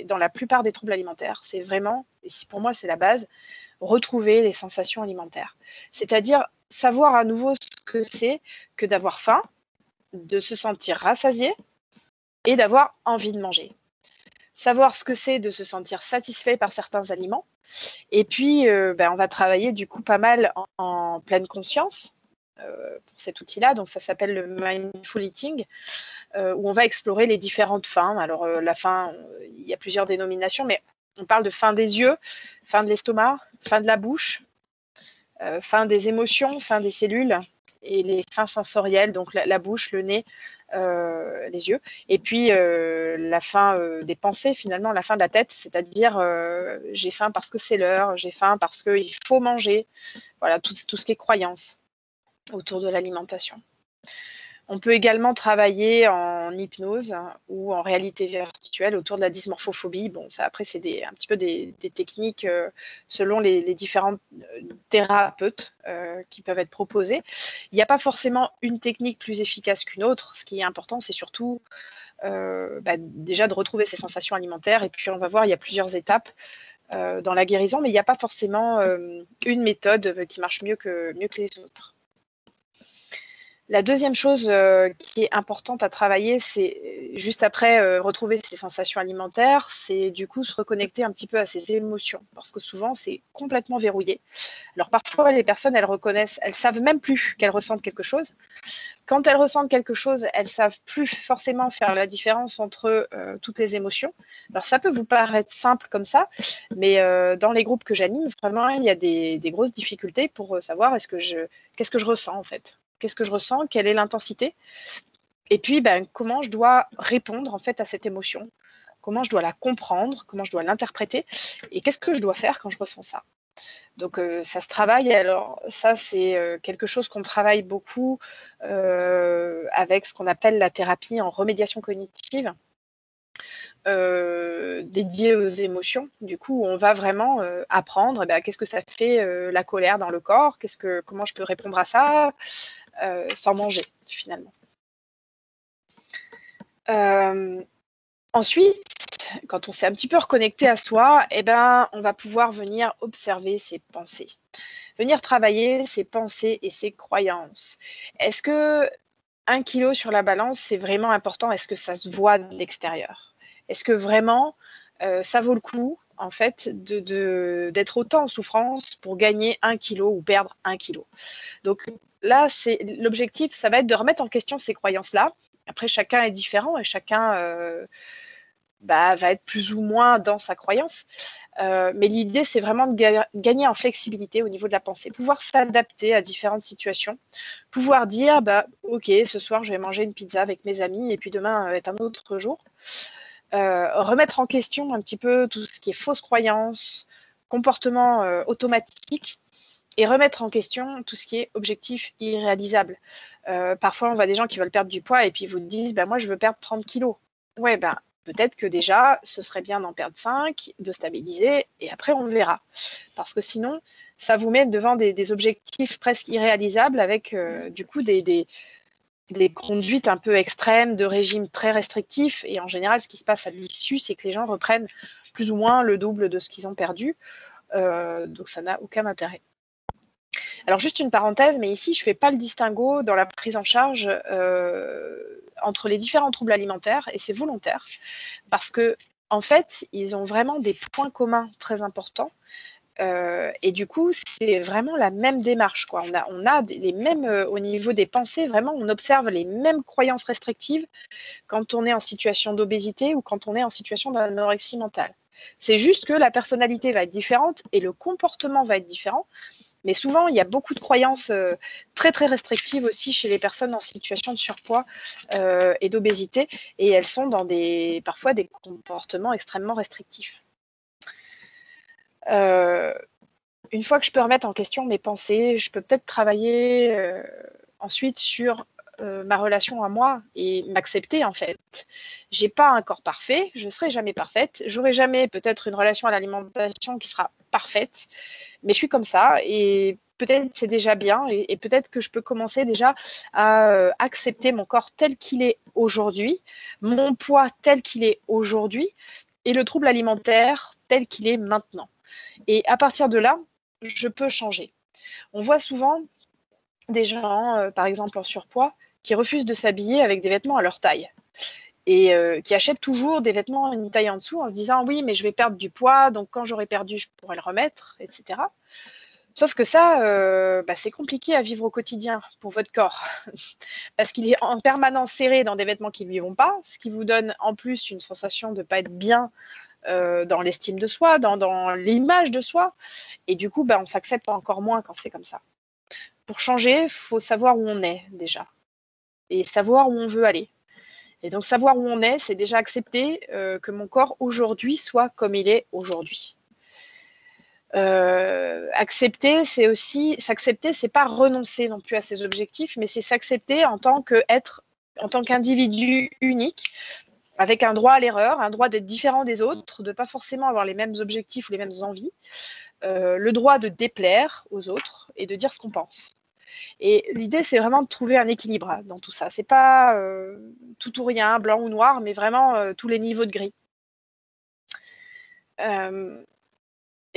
dans la plupart des troubles alimentaires, c'est vraiment, et pour moi c'est la base, retrouver les sensations alimentaires. C'est-à-dire savoir à nouveau ce que c'est que d'avoir faim, de se sentir rassasié et d'avoir envie de manger. Savoir ce que c'est de se sentir satisfait par certains aliments. Et puis, on va travailler du coup pas mal en pleine conscience pour cet outil-là. Donc, ça s'appelle le Mindful Eating, où on va explorer les différentes faims. Alors, la faim, il y a plusieurs dénominations, mais on parle de faim des yeux, faim de l'estomac, faim de la bouche, faim des émotions, faim des cellules et les fins sensorielles, donc la bouche, le nez, les yeux. Et puis la faim des pensées, finalement, la faim de la tête, c'est-à-dire j'ai faim parce que c'est l'heure, j'ai faim parce qu'il faut manger. Voilà, tout ce qui est croyance autour de l'alimentation. On peut également travailler en hypnose ou en réalité virtuelle autour de la dysmorphophobie. Bon, ça après, c'est un petit peu des techniques selon les différents thérapeutes qui peuvent être proposés. Il n'y a pas forcément une technique plus efficace qu'une autre. Ce qui est important, c'est surtout déjà de retrouver ses sensations alimentaires. Et puis, on va voir, il y a plusieurs étapes dans la guérison, mais il n'y a pas forcément une méthode qui marche mieux que les autres. La deuxième chose qui est importante à travailler, c'est juste après retrouver ses sensations alimentaires, c'est du coup se reconnecter un petit peu à ses émotions, parce que souvent c'est complètement verrouillé. Alors parfois les personnes, elles savent même plus qu'elles ressentent quelque chose. Quand elles ressentent quelque chose, elles savent plus forcément faire la différence entre toutes les émotions. Alors ça peut vous paraître simple comme ça, mais dans les groupes que j'anime, vraiment il y a des grosses difficultés pour savoir qu'est-ce que je ressens en fait. Qu'est-ce que je ressens? Quelle est l'intensité? Et puis, comment je dois répondre en fait à cette émotion? Comment je dois la comprendre? Comment je dois l'interpréter? Et qu'est-ce que je dois faire quand je ressens ça? Donc, ça se travaille. Alors, ça, c'est quelque chose qu'on travaille beaucoup avec ce qu'on appelle la thérapie en remédiation cognitive. Dédiée aux émotions. Du coup, on va vraiment apprendre qu'est-ce que ça fait la colère dans le corps, comment je peux répondre à ça sans manger finalement. Ensuite, quand on s'est un petit peu reconnecté à soi, eh ben, on va pouvoir venir observer ses pensées, venir travailler ses pensées et ses croyances. Est-ce que 1 kilo sur la balance, c'est vraiment important? Est-ce que ça se voit de l'extérieur? Est-ce que vraiment, ça vaut le coup, en fait, d'être autant en souffrance pour gagner 1 kilo ou perdre 1 kilo? Donc là, l'objectif, ça va être de remettre en question ces croyances-là. Après, chacun est différent et chacun va être plus ou moins dans sa croyance. Mais l'idée, c'est vraiment de gagner en flexibilité au niveau de la pensée, pouvoir s'adapter à différentes situations, pouvoir dire, ok, ce soir, je vais manger une pizza avec mes amis et puis demain est un autre jour. Remettre en question un petit peu tout ce qui est fausse croyance, comportement automatique, et remettre en question tout ce qui est objectif irréalisable. Parfois, on voit des gens qui veulent perdre du poids et puis ils vous disent, moi, je veux perdre 30 kilos. Ouais, peut-être que déjà, ce serait bien d'en perdre 5, de stabiliser, et après, on verra. Parce que sinon, ça vous met devant des objectifs presque irréalisables avec, du coup, des conduites un peu extrêmes, de régimes très restrictifs. Et en général, ce qui se passe à l'issue, c'est que les gens reprennent plus ou moins le double de ce qu'ils ont perdu. Donc, ça n'a aucun intérêt. Alors, juste une parenthèse, mais ici, je ne fais pas le distinguo dans la prise en charge entre les différents troubles alimentaires, et c'est volontaire, parce que en fait, ils ont vraiment des points communs très importants. Et du coup, c'est vraiment la même démarche, quoi. On a les mêmes, au niveau des pensées, vraiment, on observe les mêmes croyances restrictives quand on est en situation d'obésité ou quand on est en situation d'anorexie mentale. C'est juste que la personnalité va être différente et le comportement va être différent. Mais souvent, il y a beaucoup de croyances très, très restrictives aussi chez les personnes en situation de surpoids et d'obésité. Et elles sont dans parfois des comportements extrêmement restrictifs. Une fois que je peux remettre en question mes pensées, je peux peut-être travailler ensuite sur ma relation à moi et m'accepter, en fait. J'ai pas un corps parfait, je serai jamais parfaite, j'aurai jamais peut-être une relation à l'alimentation qui sera parfaite, mais je suis comme ça et peut-être c'est déjà bien et peut-être que je peux commencer déjà à accepter mon corps tel qu'il est aujourd'hui, mon poids tel qu'il est aujourd'hui et le trouble alimentaire tel qu'il est maintenant. Et à partir de là, je peux changer. On voit souvent des gens, par exemple en surpoids, qui refusent de s'habiller avec des vêtements à leur taille et qui achètent toujours des vêtements une taille en dessous en se disant oui, mais je vais perdre du poids, donc quand j'aurai perdu, je pourrai le remettre, etc. Sauf que ça, c'est compliqué à vivre au quotidien pour votre corps parce qu'il est en permanence serré dans des vêtements qui ne lui vont pas, ce qui vous donne en plus une sensation de ne pas être bien dans l'estime de soi, dans l'image de soi. Et du coup, on s'accepte encore moins quand c'est comme ça. Pour changer, il faut savoir où on est déjà et savoir où on veut aller. Et donc, savoir où on est, c'est déjà accepter que mon corps aujourd'hui soit comme il est aujourd'hui. Accepter, c'est aussi s'accepter, c'est pas renoncer non plus à ses objectifs, mais c'est s'accepter en tant qu'individu unique, avec un droit à l'erreur, un droit d'être différent des autres, de pas forcément avoir les mêmes objectifs ou les mêmes envies, le droit de déplaire aux autres et de dire ce qu'on pense. Et l'idée, c'est vraiment de trouver un équilibre dans tout ça. C'est pas tout ou rien, blanc ou noir, mais vraiment tous les niveaux de gris.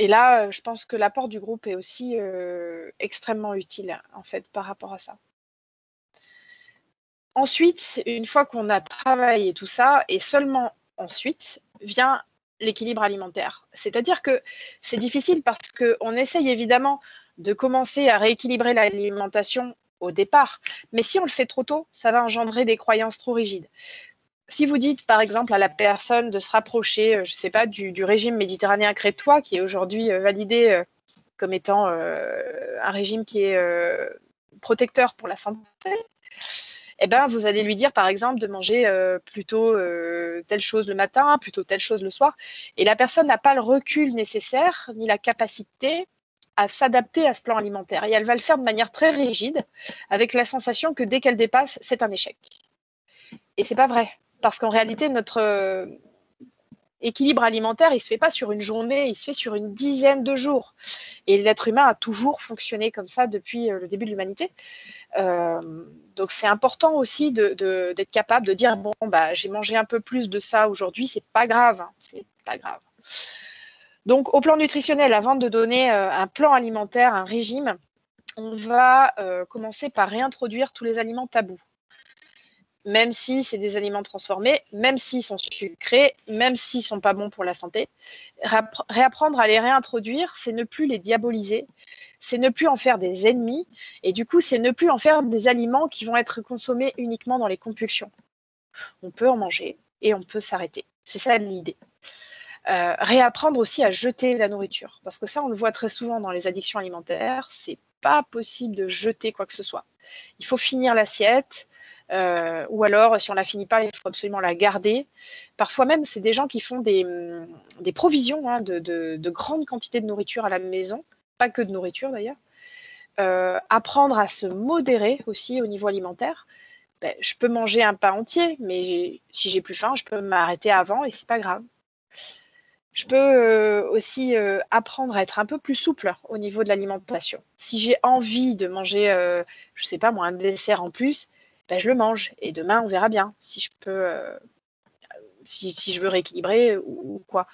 Et là, je pense que l'apport du groupe est aussi extrêmement utile, en fait, par rapport à ça. Ensuite, une fois qu'on a travaillé tout ça, et seulement ensuite, vient l'équilibre alimentaire. C'est-à-dire que c'est difficile parce qu'on essaye évidemment de commencer à rééquilibrer l'alimentation au départ, mais si on le fait trop tôt, ça va engendrer des croyances trop rigides. Si vous dites, par exemple, à la personne de se rapprocher, je ne sais pas, du régime méditerranéen crétois, qui est aujourd'hui validé comme étant un régime qui est protecteur pour la santé, vous allez lui dire, par exemple, de manger plutôt telle chose le matin, plutôt telle chose le soir. Et la personne n'a pas le recul nécessaire, ni la capacité à s'adapter à ce plan alimentaire. Et elle va le faire de manière très rigide, avec la sensation que dès qu'elle dépasse, c'est un échec. Et c'est pas vrai. Parce qu'en réalité, équilibre alimentaire, il ne se fait pas sur une journée, il se fait sur une dizaine de jours. Et l'être humain a toujours fonctionné comme ça depuis le début de l'humanité. Donc c'est important aussi d'être capable de dire bon bah j'ai mangé un peu plus de ça aujourd'hui, c'est pas grave, hein, c'est pas grave. Donc au plan nutritionnel, avant de donner un plan alimentaire, un régime, on va commencer par réintroduire tous les aliments tabous. Même si c'est des aliments transformés, même s'ils sont sucrés, même s'ils ne sont pas bons pour la santé. Réapprendre à les réintroduire, c'est ne plus les diaboliser, c'est ne plus en faire des ennemis, et du coup, c'est ne plus en faire des aliments qui vont être consommés uniquement dans les compulsions. On peut en manger et on peut s'arrêter. C'est ça l'idée. Réapprendre aussi à jeter la nourriture, parce que ça, on le voit très souvent dans les addictions alimentaires, c'est pas possible de jeter quoi que ce soit. Il faut finir l'assiette, ou alors, si on ne la finit pas, il faut absolument la garder. Parfois même, c'est des gens qui font des provisions hein, de grandes quantités de nourriture à la maison, pas que de nourriture d'ailleurs. Apprendre à se modérer aussi au niveau alimentaire. Ben, je peux manger un pain entier, mais si j'ai plus faim, je peux m'arrêter avant et c'est pas grave. Je peux aussi apprendre à être un peu plus souple au niveau de l'alimentation. Si j'ai envie de manger, je ne sais pas moi, un dessert en plus, ben, je le mange. Et demain, on verra bien si je peux, si je veux rééquilibrer ou quoi.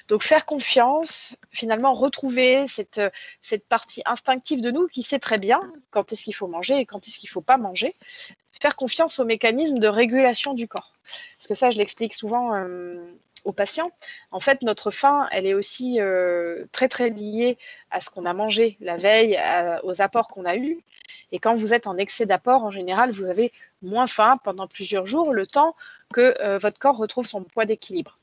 Donc faire confiance, finalement retrouver cette partie instinctive de nous qui sait très bien quand est-ce qu'il faut manger et quand est-ce qu'il ne faut pas manger. Faire confiance aux mécanismes de régulation du corps. Parce que ça, je l'explique souvent aux patients. En fait, notre faim, elle est aussi très, très liée à ce qu'on a mangé la veille, aux apports qu'on a eus. Et quand vous êtes en excès d'apport, en général, vous avez moins faim pendant plusieurs jours, le temps que votre corps retrouve son poids d'équilibre.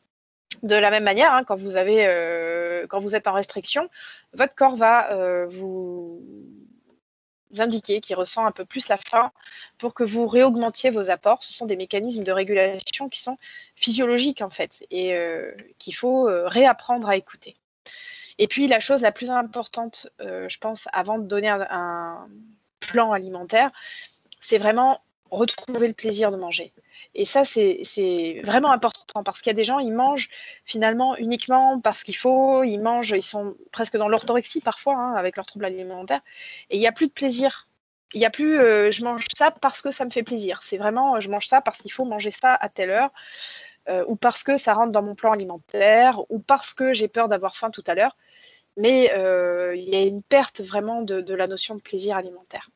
De la même manière, hein, quand vous êtes en restriction, votre corps va vous indiquer qu'il ressent un peu plus la faim pour que vous réaugmentiez vos apports. Ce sont des mécanismes de régulation qui sont physiologiques en fait et qu'il faut réapprendre à écouter. Et puis la chose la plus importante, je pense, avant de donner un plan alimentaire, c'est vraiment retrouver le plaisir de manger. Et ça, c'est vraiment important parce qu'il y a des gens, ils mangent finalement uniquement parce qu'il faut, ils mangent, ils sont presque dans l'orthorexie parfois hein, avec leurs troubles alimentaires et il n'y a plus de plaisir. Il n'y a plus je mange ça parce que ça me fait plaisir. C'est vraiment je mange ça parce qu'il faut manger ça à telle heure ou parce que ça rentre dans mon plan alimentaire ou parce que j'ai peur d'avoir faim tout à l'heure. Mais il y a une perte vraiment de la notion de plaisir alimentaire.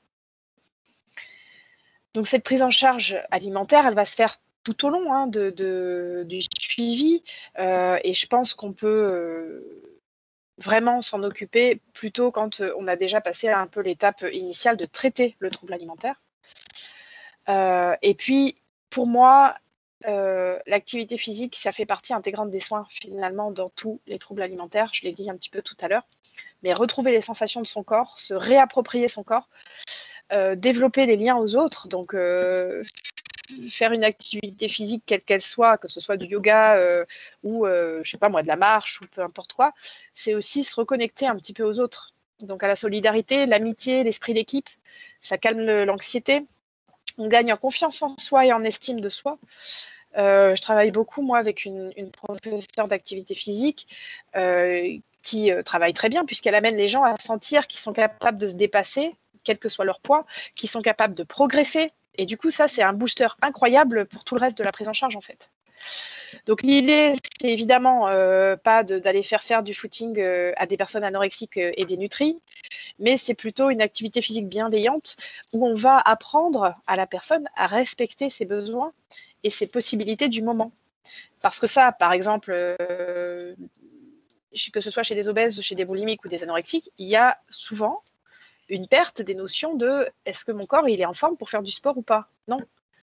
Donc cette prise en charge alimentaire, elle va se faire tout au long hein, du suivi et je pense qu'on peut vraiment s'en occuper plutôt quand on a déjà passé un peu l'étape initiale de traiter le trouble alimentaire. Et puis, pour moi, l'activité physique, ça fait partie intégrante des soins finalement dans tous les troubles alimentaires, je l'ai dit un petit peu tout à l'heure, mais retrouver les sensations de son corps, se réapproprier son corps, développer les liens aux autres, donc faire une activité physique quelle qu'elle soit, que ce soit du yoga ou je sais pas moi de la marche ou peu importe quoi, c'est aussi se reconnecter un petit peu aux autres. Donc à la solidarité, l'amitié, l'esprit d'équipe, ça calme l'anxiété. On gagne en confiance en soi et en estime de soi. Je travaille beaucoup moi avec une professeure d'activité physique qui travaille très bien puisqu'elle amène les gens à sentir qu'ils sont capables de se dépasser, quel que soit leur poids, qu'ils sont capables de progresser. Et du coup, ça, c'est un booster incroyable pour tout le reste de la prise en charge, en fait. Donc, l'idée, c'est évidemment pas d'aller faire du footing à des personnes anorexiques et dénutries, mais c'est plutôt une activité physique bienveillante où on va apprendre à la personne à respecter ses besoins et ses possibilités du moment. Parce que ça, par exemple, que ce soit chez des obèses, chez des boulimiques ou des anorexiques, il y a souvent une perte des notions de est-ce que mon corps il est en forme pour faire du sport ou pas? Non.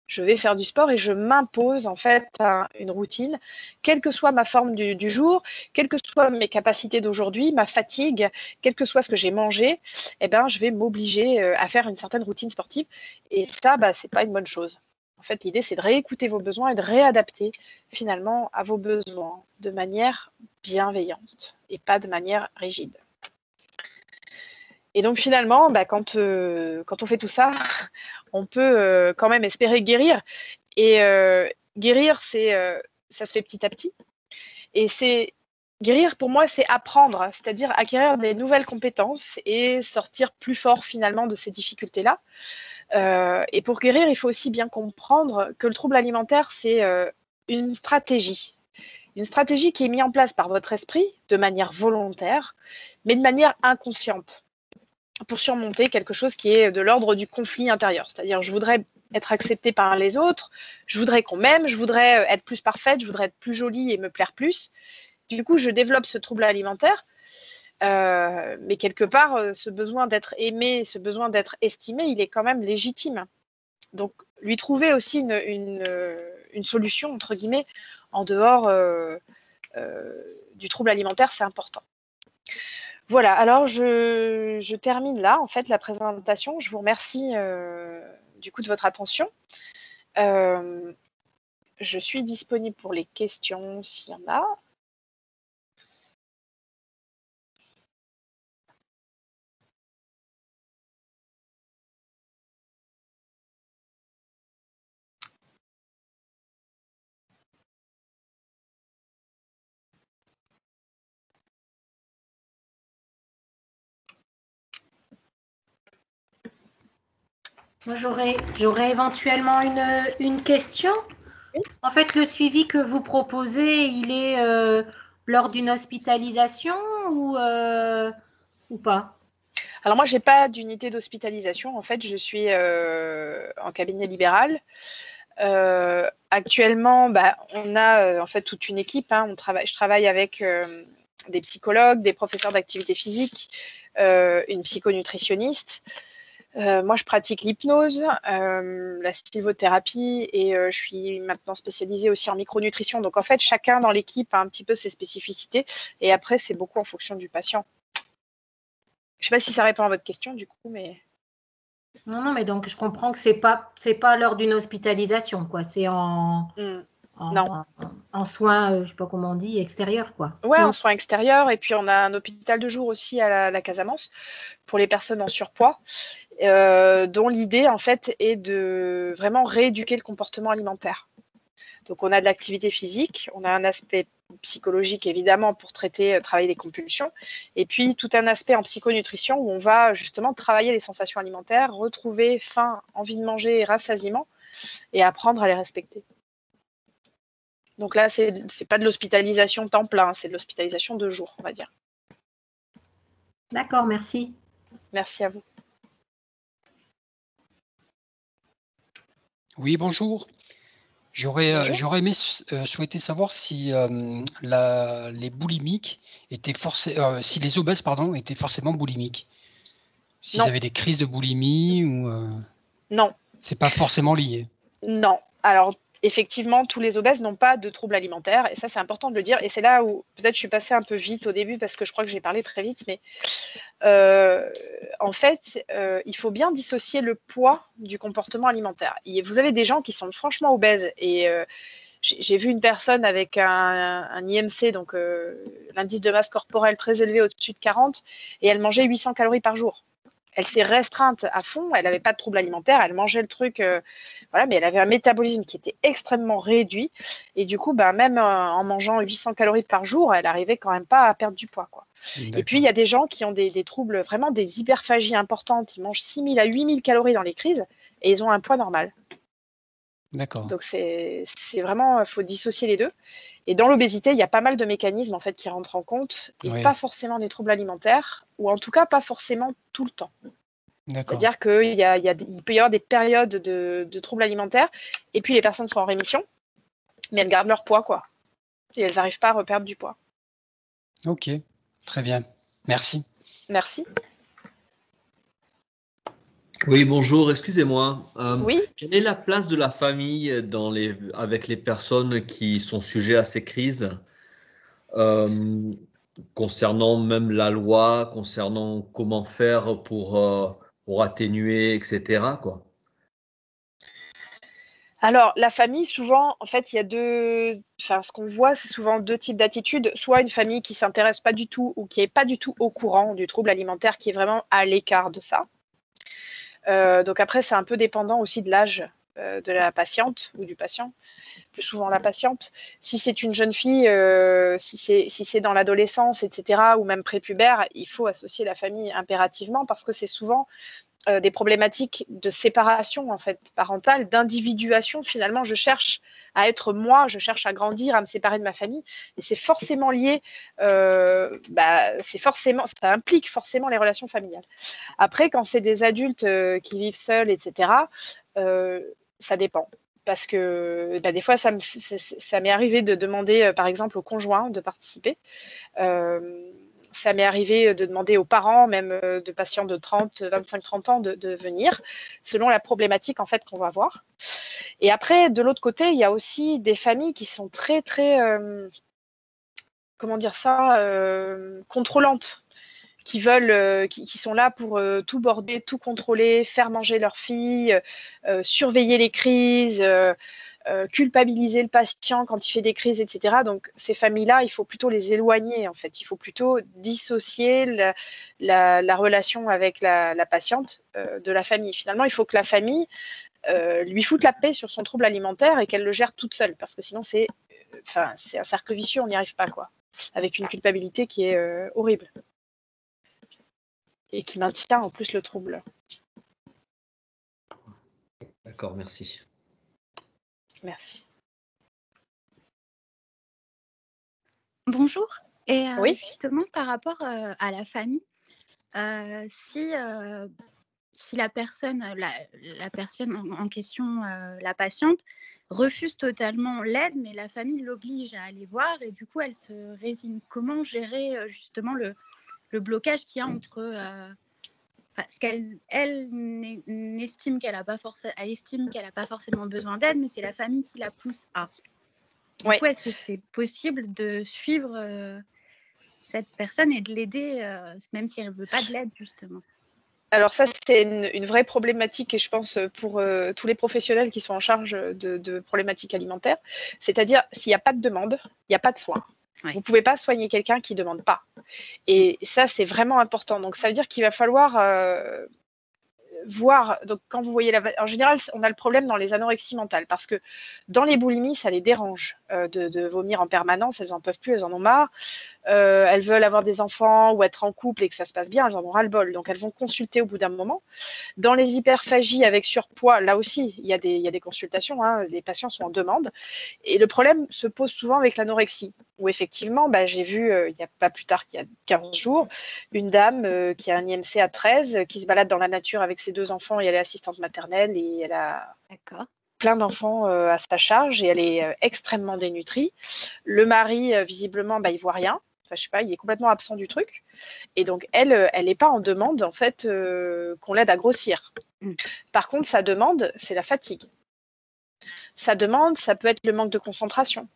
Je vais faire du sport et je m'impose en fait une routine, quelle que soit ma forme du jour, quelles que soient mes capacités d'aujourd'hui, ma fatigue, quel que soit ce que j'ai mangé, eh ben, je vais m'obliger à faire une certaine routine sportive. Et ça, bah, c'est pas une bonne chose. En fait, l'idée, c'est de réécouter vos besoins et de réadapter finalement à vos besoins de manière bienveillante et pas de manière rigide. Et donc finalement, bah, quand on fait tout ça, on peut quand même espérer guérir. Et guérir, ça se fait petit à petit. Et guérir, pour moi, c'est apprendre, c'est-à-dire acquérir des nouvelles compétences et sortir plus fort finalement de ces difficultés-là. Et pour guérir, il faut aussi bien comprendre que le trouble alimentaire, c'est une stratégie. Une stratégie qui est mise en place par votre esprit de manière volontaire, mais de manière inconsciente, pour surmonter quelque chose qui est de l'ordre du conflit intérieur. C'est-à-dire, je voudrais être acceptée par les autres, je voudrais qu'on m'aime, je voudrais être plus parfaite, je voudrais être plus jolie et me plaire plus. Du coup, je développe ce trouble alimentaire, mais quelque part, ce besoin d'être aimé, ce besoin d'être estimé, il est quand même légitime. Donc, lui trouver aussi une solution, entre guillemets, en dehors du trouble alimentaire, c'est important. Voilà, alors je termine là, en fait, la présentation. Je vous remercie du coup de votre attention. Je suis disponible pour les questions s'il y en a. Moi, j'aurais éventuellement une question. Oui. En fait, le suivi que vous proposez, il est lors d'une hospitalisation ou pas? Alors moi, je n'ai pas d'unité d'hospitalisation. En fait, je suis en cabinet libéral. Actuellement, on a en fait toute une équipe. Hein. Je travaille avec des psychologues, des professeurs d'activité physique, une psychonutritionniste. Moi, je pratique l'hypnose, la sylvothérapie et je suis maintenant spécialisée aussi en micronutrition. Donc, en fait, chacun dans l'équipe a un petit peu ses spécificités et après, c'est beaucoup en fonction du patient. Je ne sais pas si ça répond à votre question, du coup, mais… Non, mais donc je comprends que c'est pas lors d'une hospitalisation, quoi. C'est Non. en soins, je sais pas comment on dit, extérieurs, quoi. Ouais, en soins extérieurs. Et puis, on a un hôpital de jour aussi à la Casamance pour les personnes en surpoids, dont l'idée, en fait, est de vraiment rééduquer le comportement alimentaire. Donc, on a de l'activité physique, on a un aspect psychologique, évidemment, pour travailler les compulsions, et puis tout un aspect en psychonutrition où on va justement travailler les sensations alimentaires, retrouver faim, envie de manger et rassasiement, et apprendre à les respecter. Donc là, c'est pas de l'hospitalisation temps plein, c'est de l'hospitalisation de jour, on va dire. D'accord, merci. Merci à vous. Oui, bonjour. J'aurais aimé souhaiter savoir si les boulimiques étaient si les obèses, pardon, étaient forcément boulimiques. S'ils Non. avaient des crises de boulimie ou Non. C'est pas forcément lié. Non. Alors, effectivement, tous les obèses n'ont pas de troubles alimentaires, et ça, c'est important de le dire. Et c'est là où, peut-être, je suis passée un peu vite au début, parce que je crois que j'ai parlé très vite, mais en fait, il faut bien dissocier le poids du comportement alimentaire. Vous avez des gens qui sont franchement obèses, et j'ai vu une personne avec un IMC, donc l'indice de masse corporelle très élevé au-dessus de 40, et elle mangeait 800 calories par jour. Elle s'est restreinte à fond, elle n'avait pas de troubles alimentaires, elle mangeait le truc, voilà, mais elle avait un métabolisme qui était extrêmement réduit. Et du coup, même en mangeant 800 calories par jour, elle n'arrivait quand même pas à perdre du poids, quoi. Et puis, il y a des gens qui ont des troubles, vraiment des hyperphagies importantes. Ils mangent 6 000 à 8 000 calories dans les crises et ils ont un poids normal. D'accord. Donc, c'est vraiment, il faut dissocier les deux. Et dans l'obésité, il y a pas mal de mécanismes en fait, qui rentrent en compte et Oui. pas forcément des troubles alimentaires, ou en tout cas pas forcément tout le temps. C'est-à-dire qu'il peut y avoir des périodes de troubles alimentaires et puis les personnes sont en rémission, mais elles gardent leur poids, quoi. Et elles n'arrivent pas à reperdre du poids. Ok, très bien. Merci. Merci. Oui, bonjour, excusez-moi. Oui. Quelle est la place de la famille avec les personnes qui sont sujets à ces crises, concernant même la loi, concernant comment faire pour atténuer, etc., quoi. Alors, la famille, souvent, en fait, il y a ce qu'on voit, c'est souvent deux types d'attitudes. Soit une famille qui ne s'intéresse pas du tout ou qui n'est pas du tout au courant du trouble alimentaire, qui est vraiment à l'écart de ça. Donc après, c'est un peu dépendant aussi de l'âge de la patiente ou du patient, plus souvent la patiente. Si c'est une jeune fille, si c'est dans l'adolescence, etc., ou même prépubère, il faut associer la famille impérativement parce que c'est souvent des problématiques de séparation en fait parentale, d'individuation. Finalement, je cherche à être moi, je cherche à grandir, à me séparer de ma famille, et c'est forcément lié. Ça implique forcément les relations familiales. Après, quand c'est des adultes qui vivent seuls, etc., ça dépend. Parce que des fois, ça m'est arrivé de demander, par exemple, au conjoint de participer. Ça m'est arrivé de demander aux parents, même de patients de 25-30 ans, de venir, selon la problématique en fait qu'on va voir. Et après, de l'autre côté, il y a aussi des familles qui sont très, très, comment dire ça, contrôlantes, qui veulent, qui sont là pour tout border, tout contrôler, faire manger leur fille, surveiller les crises, culpabiliser le patient quand il fait des crises, etc. Donc, ces familles-là, il faut plutôt les éloigner, en fait. Il faut plutôt dissocier la relation avec la patiente de la famille. Finalement, il faut que la famille lui foute la paix sur son trouble alimentaire et qu'elle le gère toute seule, parce que sinon, c'est un cercle vicieux, on n'y arrive pas, quoi. Avec une culpabilité qui est horrible et qui maintient en plus le trouble. D'accord, merci. Merci. Bonjour. Et Oui. justement, par rapport à la famille, si la personne, la personne en question, la patiente, refuse totalement l'aide, mais la famille l'oblige à aller voir et du coup, elle se résigne. Comment gérer justement le blocage qu'il y a entre... parce qu'elle estime qu'elle n'a pas forcément besoin d'aide, mais c'est la famille qui la pousse à. Du coup, est-ce que c'est possible de suivre cette personne et de l'aider, même si elle ne veut pas de l'aide, justement? Alors ça, c'est une vraie problématique, et je pense pour tous les professionnels qui sont en charge de problématiques alimentaires. C'est-à-dire, s'il n'y a pas de demande, il n'y a pas de soin. Ouais. Vous ne pouvez pas soigner quelqu'un qui ne demande pas. Et ça, c'est vraiment important. Donc, ça veut dire qu'il va falloir voir, donc quand vous voyez en général, on a le problème dans les anorexies mentales, parce que dans les boulimies, ça les dérange de vomir en permanence, elles n'en peuvent plus, elles en ont marre. Elles veulent avoir des enfants ou être en couple et que ça se passe bien, elles en ont ras-le-bol, donc elles vont consulter au bout d'un moment. Dans les hyperphagies avec surpoids, là aussi, il y a des consultations, hein, les patients sont en demande. Et le problème se pose souvent avec l'anorexie, où effectivement, j'ai vu, il n'y a pas plus tard qu'il y a 15 jours, une dame qui a un IMC à 13, qui se balade dans la nature avec ses 2 enfants, et elle est assistante maternelle, et elle a plein d'enfants à sa charge, et elle est extrêmement dénutrie. Le mari, visiblement, il ne voit rien. Enfin, je sais pas, il est complètement absent du truc. Et donc, elle n'est pas en demande, en fait, qu'on l'aide à grossir. Par contre, sa demande, c'est la fatigue. Sa demande, ça peut être le manque de concentration.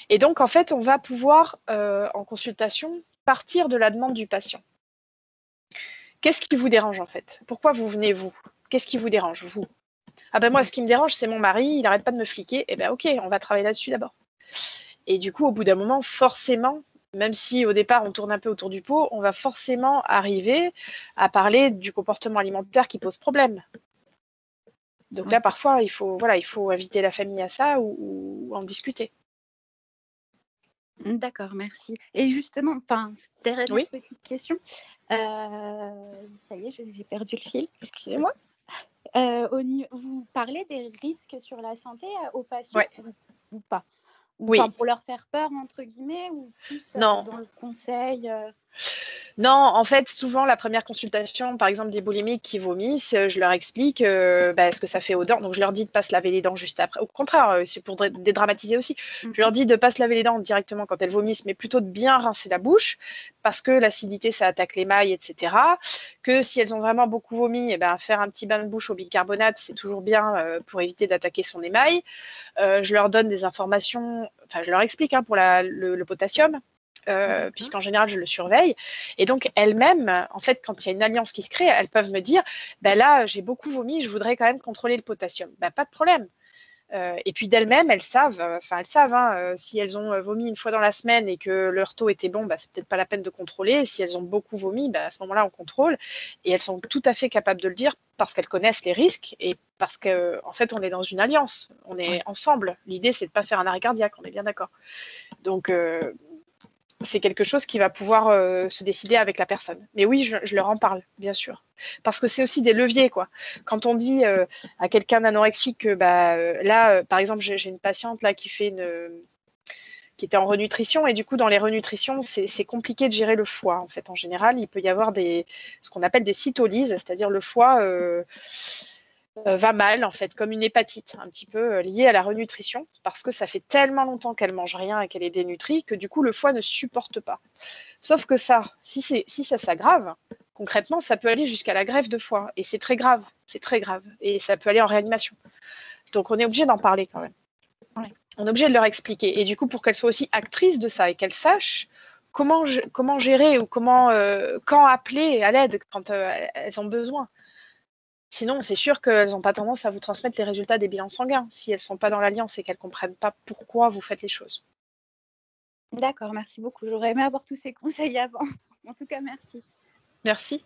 Et donc, en fait, on va pouvoir, en consultation, partir de la demande du patient. Qu'est-ce qui vous dérange, en fait? Pourquoi vous venez, vous? Qu'est-ce qui vous dérange, vous? Ah ben moi, ce qui me dérange, c'est mon mari, il n'arrête pas de me fliquer. Eh bien, ok, on va travailler là-dessus d'abord. Et du coup, au bout d'un moment, forcément, même si au départ on tourne un peu autour du pot, on va forcément arriver à parler du comportement alimentaire qui pose problème. Donc là, parfois, il faut inviter la famille à ça ou en discuter. D'accord, merci. Et justement, dernière petite question. Ça y est, j'ai perdu le fil, excusez-moi. Vous parlez des risques sur la santé aux patients ou pas? Oui. Pour leur faire peur, entre guillemets, ou plus dans le conseil Non, en fait, souvent, la première consultation, par exemple, des boulimiques qui vomissent, je leur explique ce que ça fait aux dents. Donc, je leur dis de ne pas se laver les dents juste après. Au contraire, c'est pour dédramatiser aussi. Je leur dis de ne pas se laver les dents directement quand elles vomissent, mais plutôt de bien rincer la bouche, parce que l'acidité, ça attaque l'émail, etc. Que si elles ont vraiment beaucoup vomi, faire un petit bain de bouche au bicarbonate, c'est toujours bien pour éviter d'attaquer son émail. Je leur donne des informations, je leur explique pour le potassium. Puisqu'en général, je le surveille. Et donc, elles-mêmes, en fait, quand il y a une alliance qui se crée, elles peuvent me dire, là, j'ai beaucoup vomi, je voudrais quand même contrôler le potassium. Pas de problème. Et puis d'elles-mêmes, elles savent, hein, si elles ont vomi une fois dans la semaine et que leur taux était bon, c'est peut-être pas la peine de contrôler. Si elles ont beaucoup vomi, à ce moment-là, on contrôle. Et elles sont tout à fait capables de le dire parce qu'elles connaissent les risques et parce qu'en fait, on est dans une alliance, on est ensemble. L'idée, c'est de ne pas faire un arrêt cardiaque, on est bien d'accord. Donc, c'est quelque chose qui va pouvoir se décider avec la personne. Mais oui, je leur en parle, bien sûr. Parce que c'est aussi des leviers, quoi. Quand on dit à quelqu'un d'anorexique que là, par exemple, j'ai une patiente là qui était en renutrition, et du coup, dans les renutritions, c'est compliqué de gérer le foie. En fait, en général, il peut y avoir ce qu'on appelle des cytolyses, c'est-à-dire le foie va mal, en fait, comme une hépatite, un petit peu liée à la renutrition, parce que ça fait tellement longtemps qu'elle mange rien et qu'elle est dénutrie que du coup, le foie ne supporte pas. Sauf que ça, si ça s'aggrave, concrètement, ça peut aller jusqu'à la greffe de foie, et c'est très grave, et ça peut aller en réanimation. Donc, on est obligé d'en parler quand même. On est obligé de leur expliquer, et du coup, pour qu'elles soient aussi actrices de ça et qu'elles sachent comment gérer ou quand appeler à l'aide quand elles ont besoin. Sinon, c'est sûr qu'elles n'ont pas tendance à vous transmettre les résultats des bilans sanguins si elles ne sont pas dans l'alliance et qu'elles ne comprennent pas pourquoi vous faites les choses. D'accord, merci beaucoup. J'aurais aimé avoir tous ces conseils avant. En tout cas, merci. Merci.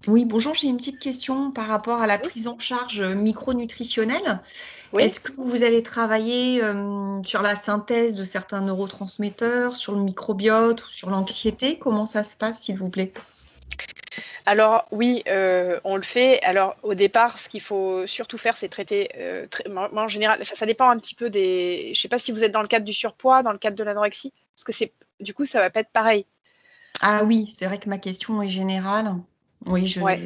Oui, bonjour, j'ai une petite question par rapport à la prise en charge micronutritionnelle. Oui. Est-ce que vous allez travailler sur la synthèse de certains neurotransmetteurs, sur le microbiote ou sur l'anxiété? Comment ça se passe, s'il vous plaît? Alors oui, on le fait. Alors au départ, ce qu'il faut surtout faire, c'est traiter. Moi, en général, ça dépend un petit peu des. Je ne sais pas si vous êtes dans le cadre du surpoids, dans le cadre de l'anorexie, parce que du coup, ça va pas être pareil. Ah oui, c'est vrai que ma question est générale. Oui, c'est vrai.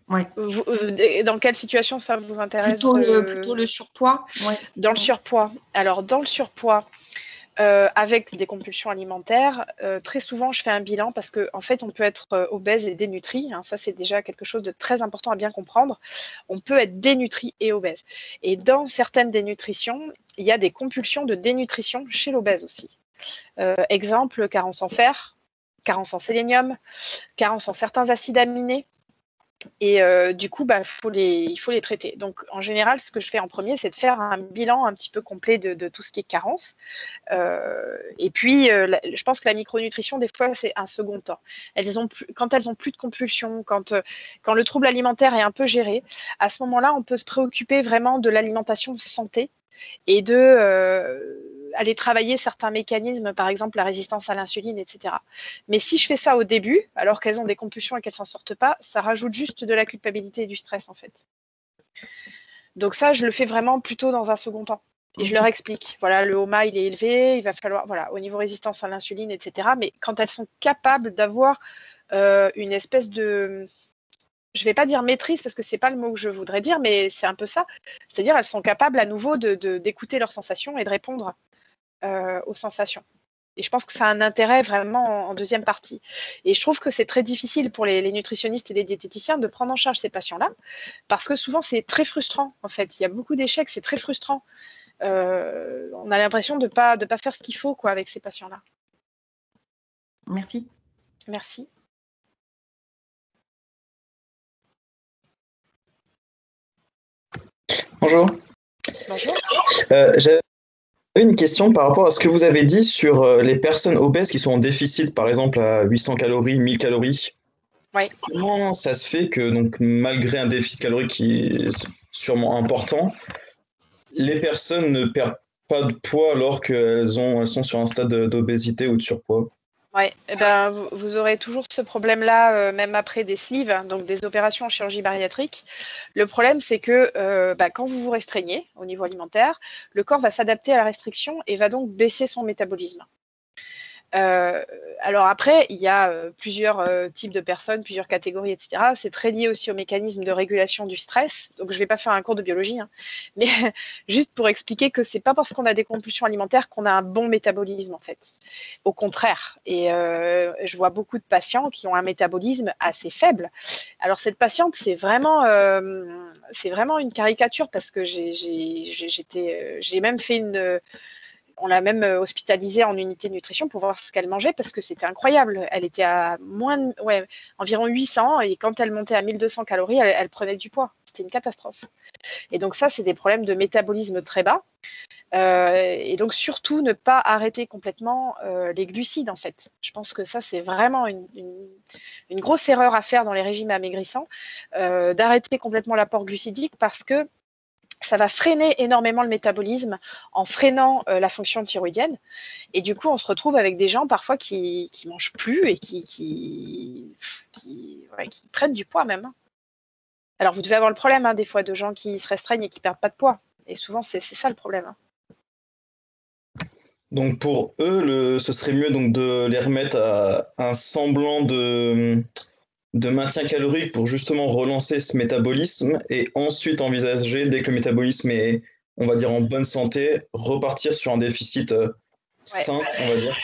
Ouais. Dans quelle situation ça vous intéresse? Plutôt le surpoids. Ouais. Dans le surpoids. Alors dans le surpoids. Avec des compulsions alimentaires, très souvent je fais un bilan parce qu'en fait on peut être obèse et dénutri, hein, ça c'est déjà quelque chose de très important à bien comprendre. On peut être dénutri et obèse. Et dans certaines dénutritions, il y a des compulsions de dénutrition chez l'obèse aussi. Exemple, carence en fer, carence en sélénium, carence en certains acides aminés. Et du coup, il faut les traiter. Donc, en général, ce que je fais en premier, c'est de faire un bilan un petit peu complet de tout ce qui est carence. Et puis, je pense que la micronutrition, des fois, c'est un second temps. Quand elles ont plus de compulsion, quand le trouble alimentaire est un peu géré, à ce moment-là, on peut se préoccuper vraiment de l'alimentation santé et aller travailler certains mécanismes, par exemple la résistance à l'insuline, etc. Mais si je fais ça au début, alors qu'elles ont des compulsions et qu'elles ne s'en sortent pas, ça rajoute juste de la culpabilité et du stress, en fait. Donc ça, je le fais vraiment plutôt dans un second temps. Et je leur explique, voilà, le HOMA, il est élevé, il va falloir, voilà, au niveau résistance à l'insuline, etc. Mais quand elles sont capables d'avoir une espèce de... Je ne vais pas dire maîtrise parce que ce n'est pas le mot que je voudrais dire, mais c'est un peu ça. C'est-à-dire elles sont capables à nouveau d'écouter leurs sensations et de répondre aux sensations. Et je pense que ça a un intérêt vraiment en deuxième partie. Et je trouve que c'est très difficile pour les nutritionnistes et les diététiciens de prendre en charge ces patients-là parce que souvent c'est très frustrant en fait. Il y a beaucoup d'échecs, c'est très frustrant. On a l'impression de pas faire ce qu'il faut quoi, avec ces patients-là. Merci. Merci. Bonjour. Bonjour. J'avais une question par rapport à ce que vous avez dit sur les personnes obèses qui sont en déficit, par exemple à 800 calories, 1000 calories. Oui. Comment ça se fait que, donc, malgré un déficit calorique qui est sûrement important, les personnes ne perdent pas de poids alors qu'elles sont sur un stade d'obésité ou de surpoids? Oui, vous aurez toujours ce problème-là, même après des sleeves, donc des opérations en chirurgie bariatrique. Le problème, c'est que quand vous vous restreignez au niveau alimentaire, le corps va s'adapter à la restriction et va donc baisser son métabolisme. Alors après, il y a plusieurs types de personnes, plusieurs catégories, etc. C'est très lié aussi au mécanisme de régulation du stress. Donc, je ne vais pas faire un cours de biologie, hein, mais juste pour expliquer que ce n'est pas parce qu'on a des compulsions alimentaires qu'on a un bon métabolisme, en fait. Au contraire. Et je vois beaucoup de patients qui ont un métabolisme assez faible. Alors, cette patiente, c'est vraiment une caricature parce que j'ai même fait on l'a même hospitalisée en unité de nutrition pour voir ce qu'elle mangeait parce que c'était incroyable. Elle était à environ 800 et quand elle montait à 1200 calories, elle prenait du poids. c'était une catastrophe. Et donc ça, c'est des problèmes de métabolisme très bas. Et donc surtout ne pas arrêter complètement les glucides en fait. Je pense que ça c'est vraiment une grosse erreur à faire dans les régimes amaigrissants, d'arrêter complètement l'apport glucidique parce que ça va freiner énormément le métabolisme en freinant la fonction thyroïdienne. Et du coup, on se retrouve avec des gens parfois qui mangent plus et qui prennent du poids même. Alors, vous devez avoir le problème des fois de gens qui se restreignent et qui perdent pas de poids. Et souvent, c'est ça le problème. Donc pour eux, ce serait mieux donc de les remettre à un semblant de maintien calorique pour justement relancer ce métabolisme et ensuite envisager, dès que le métabolisme est, on va dire, en bonne santé, repartir sur un déficit sain, on va dire.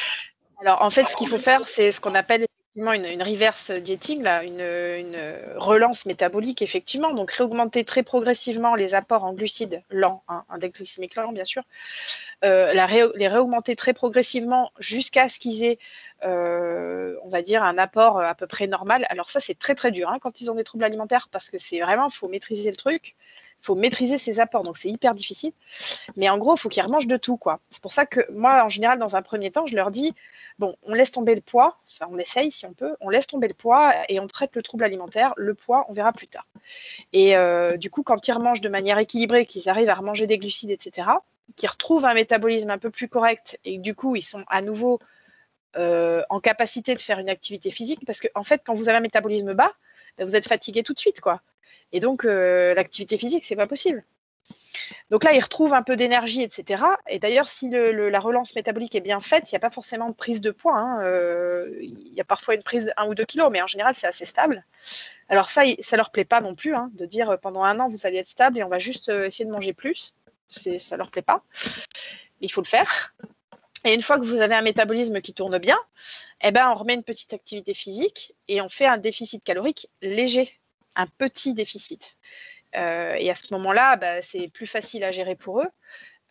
Alors en fait, ce qu'il faut faire, c'est ce qu'on appelle effectivement une reverse dieting, là, une relance métabolique, effectivement. Donc réaugmenter très progressivement les apports en glucides lents, index glycémique lent, bien sûr. Les réaugmenter très progressivement jusqu'à ce qu'ils aient, on va dire, un apport à peu près normal. Alors ça, c'est très très dur quand ils ont des troubles alimentaires parce que c'est vraiment, il faut maîtriser le truc, il faut maîtriser ses apports, donc c'est hyper difficile. Mais en gros, il faut qu'ils remangent de tout, quoi. C'est pour ça que moi, en général, dans un premier temps, je leur dis, bon, on laisse tomber le poids, enfin on essaye si on peut, on laisse tomber le poids et on traite le trouble alimentaire. Le poids, on verra plus tard. Et du coup, quand ils remangent de manière équilibrée, qu'ils arrivent à remanger des glucides, etc., qui retrouvent un métabolisme un peu plus correct et du coup, ils sont à nouveau en capacité de faire une activité physique parce que, en fait, quand vous avez un métabolisme bas, vous êtes fatigué tout de suite, quoi. Et donc, l'activité physique, c'est pas possible. Donc là, ils retrouvent un peu d'énergie, etc. Et d'ailleurs, si la relance métabolique est bien faite, il n'y a pas forcément de prise de poids. Il y a parfois une prise de 1 ou 2 kilos, mais en général, c'est assez stable. Alors ça leur plaît pas non plus, de dire pendant 1 an, vous allez être stable et on va juste essayer de manger plus. Ça leur plaît pas. Mais il faut le faire. Et une fois que vous avez un métabolisme qui tourne bien, on remet une petite activité physique et on fait un déficit calorique léger, un petit déficit. Et à ce moment-là, c'est plus facile à gérer pour eux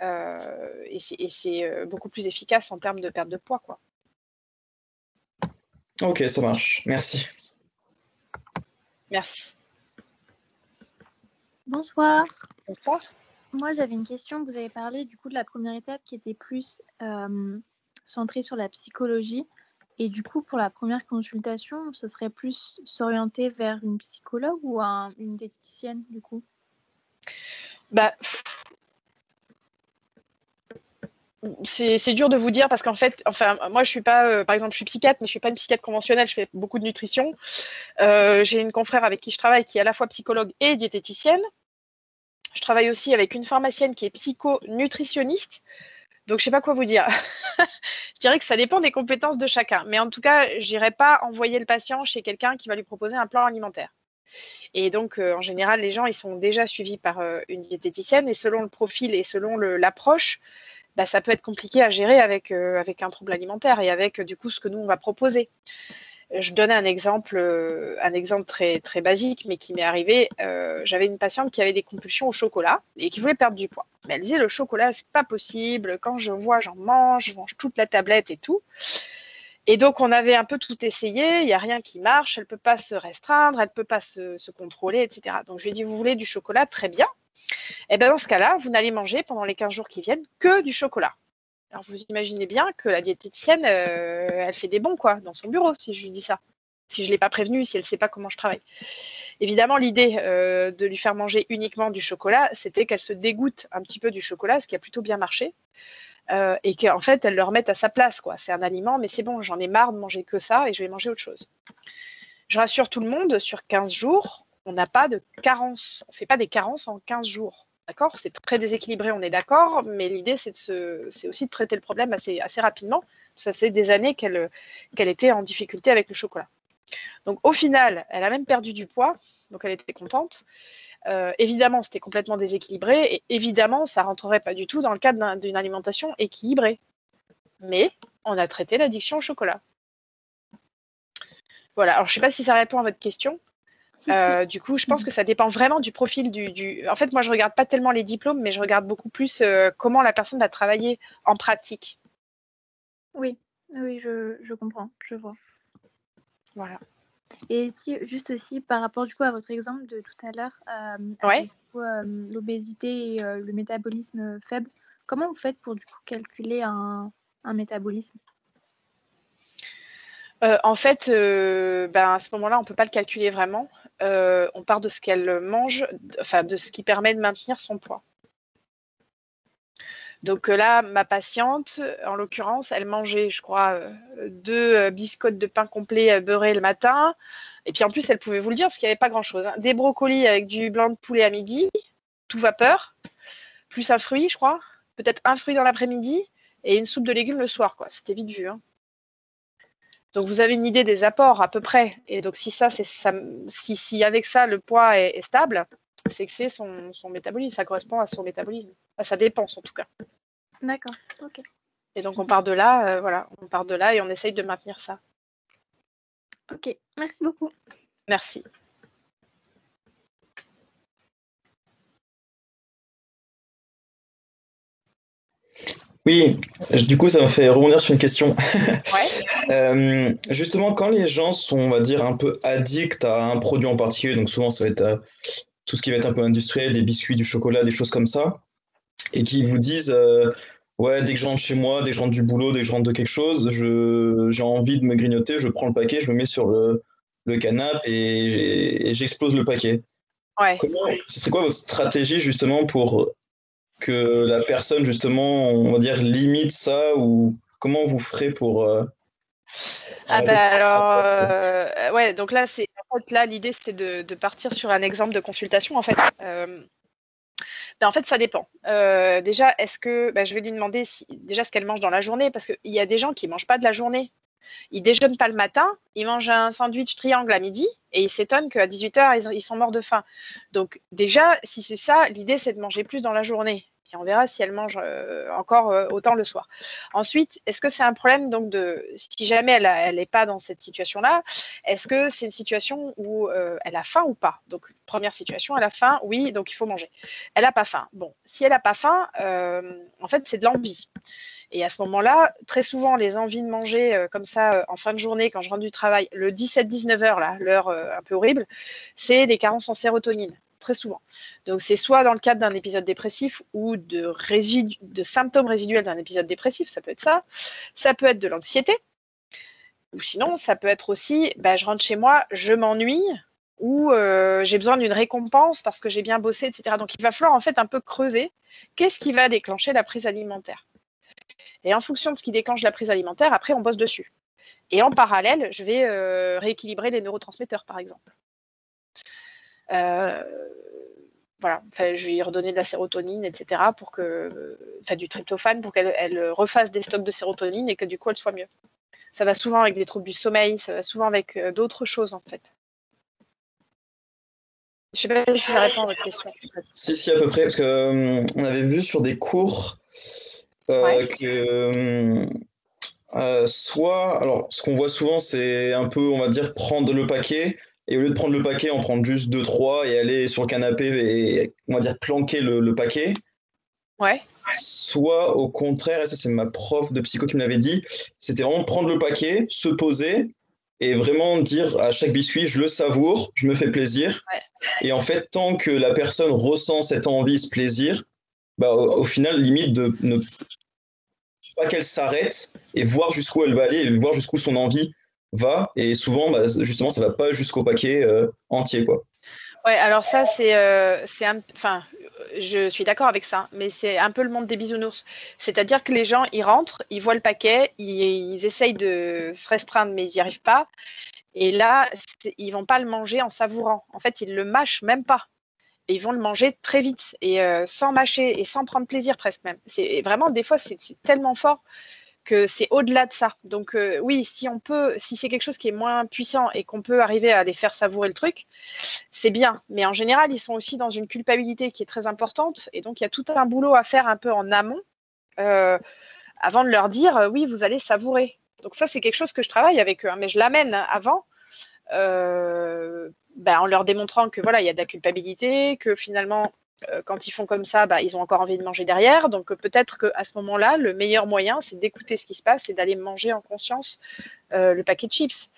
et c'est beaucoup plus efficace en termes de perte de poids, quoi. Ok, ça marche. Merci. Merci. Bonsoir. Bonsoir. Moi, j'avais une question. Vous avez parlé du coup de la première étape qui était plus centrée sur la psychologie. Et du coup, pour la première consultation, ce serait plus s'orienter vers une psychologue ou une diététicienne, du coup? C'est dur de vous dire parce qu'en fait, moi, je suis pas, par exemple, je suis psychiatre, mais je suis pas une psychiatre conventionnelle. Je fais beaucoup de nutrition. J'ai une confrère avec qui je travaille qui est à la fois psychologue et diététicienne. Je travaille aussi avec une pharmacienne qui est psycho-nutritionniste. Donc, je sais pas quoi vous dire. Je dirais que ça dépend des compétences de chacun. Mais en tout cas, je n'irai pas envoyer le patient chez quelqu'un qui va lui proposer un plan alimentaire. Et donc, en général, les gens, ils sont déjà suivis par une diététicienne. Et selon le profil et selon l'approche, ça peut être compliqué à gérer avec un trouble alimentaire et avec, du coup, ce que nous, on va proposer. Je donne un exemple très, très basique, mais qui m'est arrivé. J'avais une patiente qui avait des compulsions au chocolat et qui voulait perdre du poids. Mais elle disait, le chocolat, c'est pas possible. Quand je vois, je mange toute la tablette et tout. Et donc, on avait un peu tout essayé. Il n'y a rien qui marche. Elle ne peut pas se restreindre. Elle ne peut pas se contrôler, etc. Donc, je lui ai dit, vous voulez du chocolat? Très bien. Et dans ce cas-là, vous n'allez manger pendant les 15 jours qui viennent que du chocolat. Alors, vous imaginez bien que la diététicienne, elle fait des bons, quoi, dans son bureau, si je lui dis ça. Si je ne l'ai pas prévenue, si elle ne sait pas comment je travaille. Évidemment, l'idée de lui faire manger uniquement du chocolat, c'était qu'elle se dégoûte un petit peu du chocolat, ce qui a plutôt bien marché. Et qu'en fait, elle le remette à sa place, quoi. C'est un aliment, mais c'est bon, j'en ai marre de manger que ça et je vais manger autre chose. Je rassure tout le monde, sur 15 jours, on n'a pas de carence. On ne fait pas des carences en 15 jours. D'accord, c'est très déséquilibré, on est d'accord, mais l'idée, c'est aussi de traiter le problème assez rapidement. Ça fait des années qu'elle était en difficulté avec le chocolat. Donc, au final, elle a même perdu du poids, donc elle était contente. Évidemment, c'était complètement déséquilibré, et évidemment, ça ne rentrerait pas du tout dans le cadre d'une alimentation équilibrée. Mais on a traité l'addiction au chocolat. Voilà, alors je ne sais pas si ça répond à votre question. Du coup, je pense que ça dépend vraiment du profil du... En fait, moi, je ne regarde pas tellement les diplômes, mais je regarde beaucoup plus comment la personne va travailler en pratique. Oui, je comprends, je vois. Voilà. Et juste aussi par rapport du coup à votre exemple de tout à l'heure, avec l'obésité et le métabolisme faible, comment vous faites pour du coup calculer un métabolisme? En fait, à ce moment-là, on ne peut pas le calculer vraiment. On part de ce qu'elle mange, enfin de ce qui permet de maintenir son poids. Donc là, ma patiente, en l'occurrence, elle mangeait, je crois, 2 biscottes de pain complet beurré le matin. Et puis en plus, elle pouvait vous le dire parce qu'il n'y avait pas grand-chose. Des brocolis avec du blanc de poulet à midi, tout vapeur, plus un fruit, je crois. Peut-être un fruit dans l'après-midi et une soupe de légumes le soir, quoi. C'était vite vu, hein. Donc vous avez une idée des apports à peu près. Et donc si avec ça le poids est stable, c'est que c'est son métabolisme, ça correspond à son métabolisme, à sa dépense en tout cas. D'accord, ok. Et donc on part de là, on part de là et on essaye de maintenir ça. Ok, merci beaucoup. Merci. Oui, du coup, ça me fait rebondir sur une question. Ouais. Justement, quand les gens sont, on va dire, un peu addicts à un produit en particulier, donc souvent ça va être tout ce qui va être un peu industriel, des biscuits, du chocolat, des choses comme ça, et qui vous disent, ouais, dès que je rentre chez moi, dès que je rentre du boulot, dès que je rentre de quelque chose, j'ai envie de me grignoter, je prends le paquet, je me mets sur le canapé et j'explose le paquet. Ouais. C'est quoi votre stratégie justement pour que la personne, justement, on va dire, limite ça, ou comment vous ferez pour arrêter ouais, donc là, l'idée, c'est de partir sur un exemple de consultation, en fait. En fait, ça dépend. Déjà, est-ce que je vais lui demander déjà ce qu'elle mange dans la journée, parce qu'il y a des gens qui ne mangent pas de la journée. Ils déjeunent pas le matin, ils mangent un sandwich triangle à midi et ils s'étonnent qu'à 18h, ils sont morts de faim. Donc déjà, si c'est ça, l'idée, c'est de manger plus dans la journée. Et on verra si elle mange encore autant le soir. Ensuite, est-ce que c'est un problème donc si jamais elle n'est pas dans cette situation-là, est-ce que c'est une situation où elle a faim ou pas? Donc première situation, elle a faim, oui, donc il faut manger. Elle n'a pas faim. Bon, si elle n'a pas faim, en fait, c'est de l'envie. Et à ce moment-là, très souvent, les envies de manger comme ça en fin de journée, quand je rentre du travail, le 17-19 heures, là, l'heure un peu horrible, c'est des carences en sérotonine, très souvent. Donc c'est soit dans le cadre d'un épisode dépressif ou de symptômes résiduels d'un épisode dépressif, ça peut être ça. Ça peut être de l'anxiété. Ou sinon, ça peut être aussi, je rentre chez moi, je m'ennuie, ou j'ai besoin d'une récompense parce que j'ai bien bossé, etc. Donc il va falloir en fait un peu creuser qu'est-ce qui va déclencher la prise alimentaire. Et en fonction de ce qui déclenche la prise alimentaire, après, on bosse dessus. Et en parallèle, je vais rééquilibrer les neurotransmetteurs, par exemple. Voilà, je vais lui redonner de la sérotonine, etc., du tryptophane, pour qu'elle refasse des stocks de sérotonine et que du coup, elle soit mieux. Ça va souvent avec des troubles du sommeil, ça va souvent avec d'autres choses, en fait. Je ne sais pas si ça répond à votre question. Si, à peu près, parce qu'on avait vu sur des cours que alors, ce qu'on voit souvent, c'est un peu, on va dire, prendre le paquet, et au lieu de prendre le paquet, en prendre juste 2-3 et aller sur le canapé et, on va dire, planquer le paquet. Ouais. Soit au contraire, et ça c'est ma prof de psycho qui me l'avait dit, c'était vraiment prendre le paquet, se poser et vraiment dire à chaque biscuit, je le savoure, je me fais plaisir. Ouais. Et en fait, tant que la personne ressent cette envie, ce plaisir, au final, limite de ne pas qu'elle s'arrête et voir jusqu'où elle va aller et voir jusqu'où son envie va. Et souvent, justement, ça va pas jusqu'au paquet entier, quoi. Ouais, alors ça, je suis d'accord avec ça, mais c'est un peu le monde des bisounours. C'est-à-dire que les gens, ils rentrent, ils voient le paquet, ils essayent de se restreindre, mais ils n'y arrivent pas. Et là, ils vont pas le manger en savourant. En fait, ils le mâchent même pas. Et ils vont le manger très vite et sans mâcher et sans prendre plaisir presque même. C'est vraiment, des fois, c'est tellement fort que c'est au-delà de ça. Donc oui, si c'est quelque chose qui est moins puissant et qu'on peut arriver à les faire savourer le truc, c'est bien. Mais en général, ils sont aussi dans une culpabilité qui est très importante. Et donc, il y a tout un boulot à faire un peu en amont avant de leur dire oui, vous allez savourer. Donc ça, c'est quelque chose que je travaille avec eux. Mais je l'amène avant en leur démontrant que voilà, il y a de la culpabilité, que finalement, quand ils font comme ça, ils ont encore envie de manger derrière. Donc peut-être qu'à ce moment-là, le meilleur moyen, c'est d'écouter ce qui se passe et d'aller manger en conscience le paquet de chips.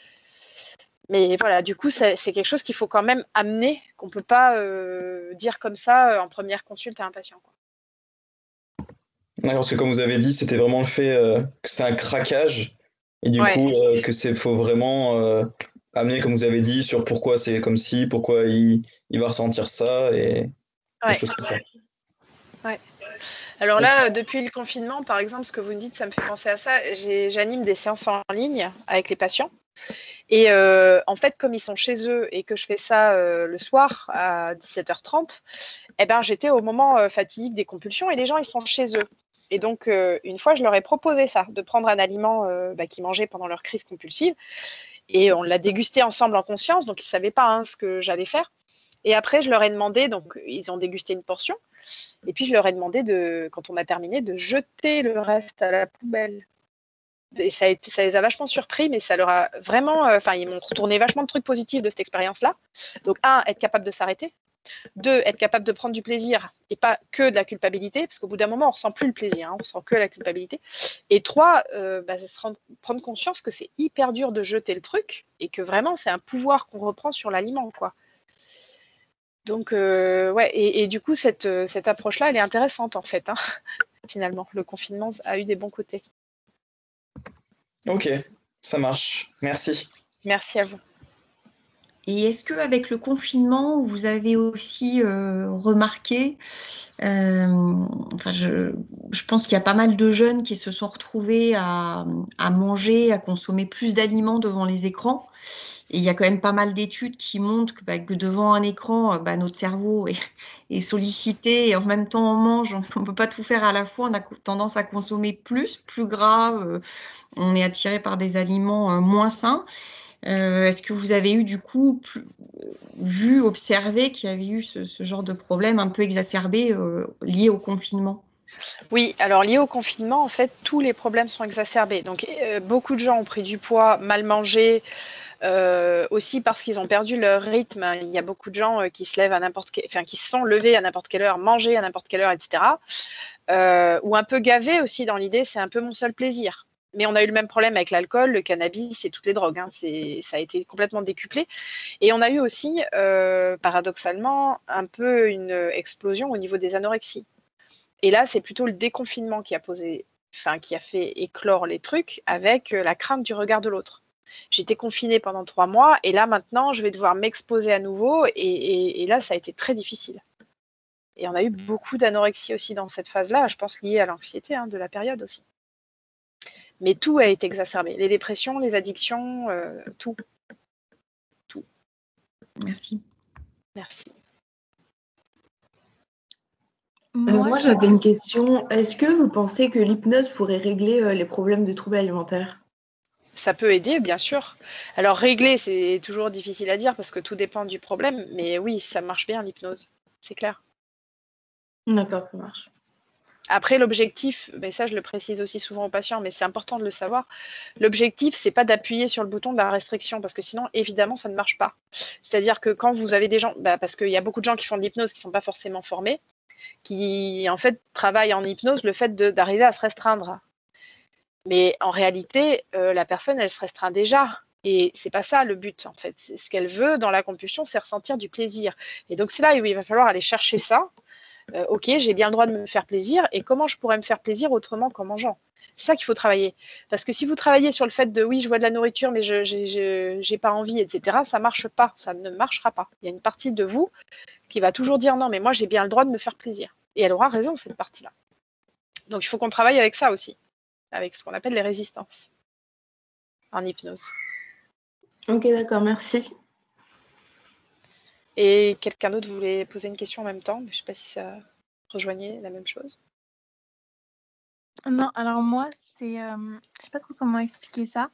Mais voilà, du coup, c'est quelque chose qu'il faut quand même amener, qu'on ne peut pas dire comme ça en première consulte à un patient, quoi. Ouais, parce que comme vous avez dit, c'était vraiment le fait que c'est un craquage et du Ouais. coup faut vraiment amener, comme vous avez dit, sur pourquoi c'est comme si, pourquoi il va ressentir ça et des Ouais. choses comme ça. Ouais. Alors là, depuis le confinement, par exemple, ce que vous me dites, ça me fait penser à ça. J'anime des séances en ligne avec les patients. Et en fait, comme ils sont chez eux et que je fais ça le soir à 17h30, eh ben, j'étais au moment fatidique des compulsions et les gens, ils sont chez eux. Et donc, une fois, je leur ai proposé ça, de prendre un aliment qu'ils mangeaient pendant leur crise compulsive. Et on l'a dégusté ensemble en conscience, donc ils ne savaient pas ce que j'allais faire. Et après, je leur ai demandé, donc ils ont dégusté une portion, et puis je leur ai demandé, quand on a terminé, de jeter le reste à la poubelle. Et ça les a vachement surpris, mais ça leur a vraiment... ils m'ont retourné vachement de trucs positifs de cette expérience-là. Donc, être capable de s'arrêter. 2, être capable de prendre du plaisir et pas que de la culpabilité, parce qu'au bout d'un moment, on ne ressent plus le plaisir, on ressent que la culpabilité. Et 3, prendre conscience que c'est hyper dur de jeter le truc et que vraiment, c'est un pouvoir qu'on reprend sur l'aliment, quoi. Donc, ouais, et du coup, cette approche-là, elle est intéressante, en fait, finalement. Le confinement a eu des bons côtés. Ok, ça marche. Merci. Merci à vous. Et est-ce qu'avec le confinement, vous avez aussi remarqué, je pense qu'il y a pas mal de jeunes qui se sont retrouvés à manger, à consommer plus d'aliments devant les écrans. Et il y a quand même pas mal d'études qui montrent que devant un écran, notre cerveau est sollicité et en même temps on mange, on ne peut pas tout faire à la fois, on a tendance à consommer plus gras, on est attiré par des aliments moins sains. Est-ce que vous avez eu du coup observé qu'il y avait eu ce genre de problème un peu exacerbé lié au confinement? Oui, alors lié au confinement, en fait, tous les problèmes sont exacerbés. Donc, beaucoup de gens ont pris du poids, mal mangé, aussi parce qu'ils ont perdu leur rythme. Il y a beaucoup de gens qui se lèvent à qui se sont levés à n'importe quelle heure, mangés à n'importe quelle heure, etc. Ou un peu gavés aussi dans l'idée, c'est un peu mon seul plaisir. Mais on a eu le même problème avec l'alcool, le cannabis et toutes les drogues. Ça a été complètement décuplé. Et on a eu aussi, paradoxalement, un peu une explosion au niveau des anorexies. Et là, c'est plutôt le déconfinement qui a fait éclore les trucs avec la crainte du regard de l'autre. J'étais confinée pendant 3 mois et là, maintenant, je vais devoir m'exposer à nouveau et là, ça a été très difficile. Et on a eu beaucoup d'anorexie aussi dans cette phase-là, je pense liée à l'anxiété de la période aussi. Mais tout a été exacerbé. Les dépressions, les addictions, tout. Tout. Merci. Merci. Moi, j'avais une question. Est-ce que vous pensez que l'hypnose pourrait régler les problèmes de troubles alimentaires? Ça peut aider, bien sûr. Alors, régler, c'est toujours difficile à dire parce que tout dépend du problème. Mais oui, ça marche bien, l'hypnose. C'est clair. D'accord, ça marche. Après, l'objectif, mais ça, je le précise aussi souvent aux patients, mais c'est important de le savoir. L'objectif, c'est pas d'appuyer sur le bouton de la restriction parce que sinon, évidemment, ça ne marche pas. C'est-à-dire que quand vous avez des gens, parce qu'il y a beaucoup de gens qui font de l'hypnose qui ne sont pas forcément formés, qui, en fait, travaillent en hypnose le fait d'arriver à se restreindre. Mais en réalité, la personne, elle se restreint déjà. Et c'est pas ça le but, en fait. Ce qu'elle veut dans la compulsion, c'est ressentir du plaisir. Et donc, c'est là où il va falloir aller chercher ça. Ok, j'ai bien le droit de me faire plaisir. Et comment je pourrais me faire plaisir autrement qu'en mangeant? C'est ça qu'il faut travailler. Parce que si vous travaillez sur le fait de oui, je vois de la nourriture, mais je n'ai pas envie, etc., ça ne marche pas. Ça ne marchera pas. Il y a une partie de vous qui va toujours dire non, mais moi, j'ai bien le droit de me faire plaisir. Et elle aura raison, cette partie-là. Donc, il faut qu'on travaille avec ça aussi, avec ce qu'on appelle les résistances en hypnose. Ok, d'accord, merci. Et quelqu'un d'autre voulait poser une question en même temps, mais je ne sais pas si ça rejoignait la même chose. Non, alors moi, c'est... je sais pas trop comment expliquer ça,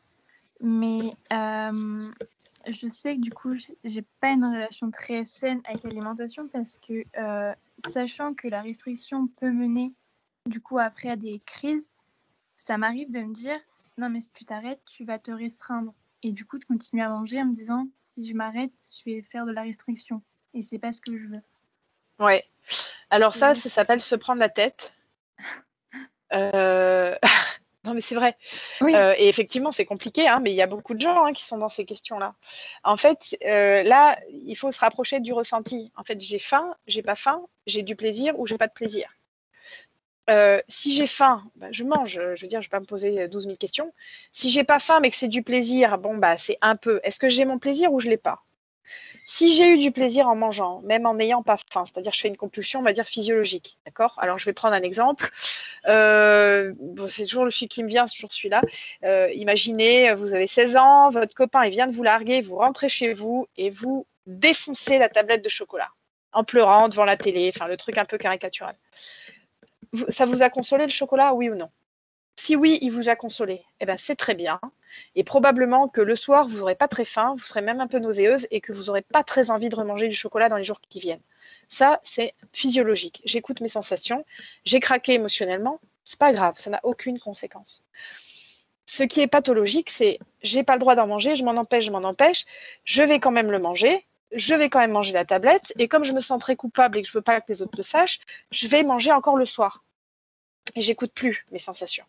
mais je sais que du coup, j'ai pas une relation très saine avec l'alimentation parce que, sachant que la restriction peut mener du coup après à des crises, ça m'arrive de me dire non mais si tu t'arrêtes, tu vas te restreindre. Et du coup, de continuer à manger en me disant si je m'arrête, je vais faire de la restriction. Et c'est pas ce que je veux. Ouais. Alors ça s'appelle se prendre la tête. Non, mais c'est vrai. Oui. Et effectivement, c'est compliqué, hein, mais il y a beaucoup de gens qui sont dans ces questions-là. En fait, là, il faut se rapprocher du ressenti. En fait, j'ai faim, j'ai pas faim, j'ai du plaisir ou j'ai pas de plaisir. Si j'ai faim, je mange. Je veux dire, je ne vais pas me poser 12 000 questions. Si j'ai pas faim, mais que c'est du plaisir, bon, c'est un peu. Est-ce que j'ai mon plaisir ou je l'ai pas? Si j'ai eu du plaisir en mangeant, même en n'ayant pas faim, c'est-à-dire je fais une compulsion, on va dire physiologique, d'accord? Alors je vais prendre un exemple. C'est toujours le film qui me vient, c'est toujours celui-là. Imaginez, vous avez 16 ans, votre copain il vient de vous larguer, vous rentrez chez vous et vous défoncez la tablette de chocolat en pleurant devant la télé, enfin le truc un peu caricatural. Ça vous a consolé le chocolat, oui ou non? Si oui, il vous a consolé, eh ben, c'est très bien. Et probablement que le soir, vous n'aurez pas très faim, vous serez même un peu nauséeuse et que vous n'aurez pas très envie de remanger du chocolat dans les jours qui viennent. Ça, c'est physiologique. J'écoute mes sensations, j'ai craqué émotionnellement, c'est pas grave, ça n'a aucune conséquence. Ce qui est pathologique, c'est j'ai pas le droit d'en manger, je m'en empêche, je vais quand même le manger, je vais quand même manger la tablette, et comme je me sens très coupable et que je veux pas que les autres le sachent, je vais manger encore le soir. Et j'écoute plus mes sensations.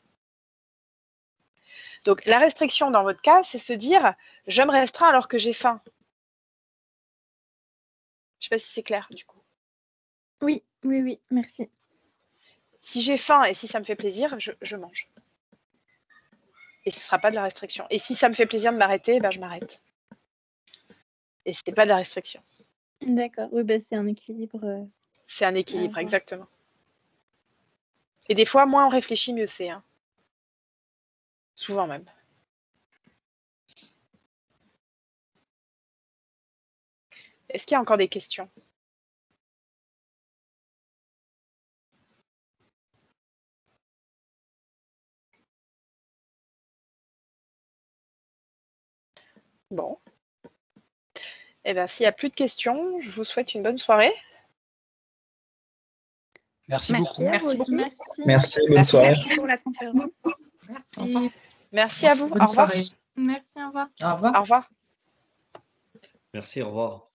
Donc, la restriction dans votre cas, c'est se dire « je me restreins alors que j'ai faim ». Je ne sais pas si c'est clair, du coup. Oui, merci. Si j'ai faim et si ça me fait plaisir, je mange. Et ce ne sera pas de la restriction. Et si ça me fait plaisir de m'arrêter, je m'arrête. Et ce n'est pas de la restriction. D'accord, oui, c'est un équilibre. C'est un équilibre, exactement. Et des fois, moins on réfléchit, mieux c'est. Hein. Souvent même. Est-ce qu'il y a encore des questions? Bon. Eh bien, s'il n'y a plus de questions, je vous souhaite une bonne soirée. Merci beaucoup. Merci beaucoup. Merci, bonne soirée. Merci pour la conférence. Merci. Merci à vous. Bonne Au revoir. soirée. Merci, au revoir. Au revoir. Au revoir. Merci, au revoir.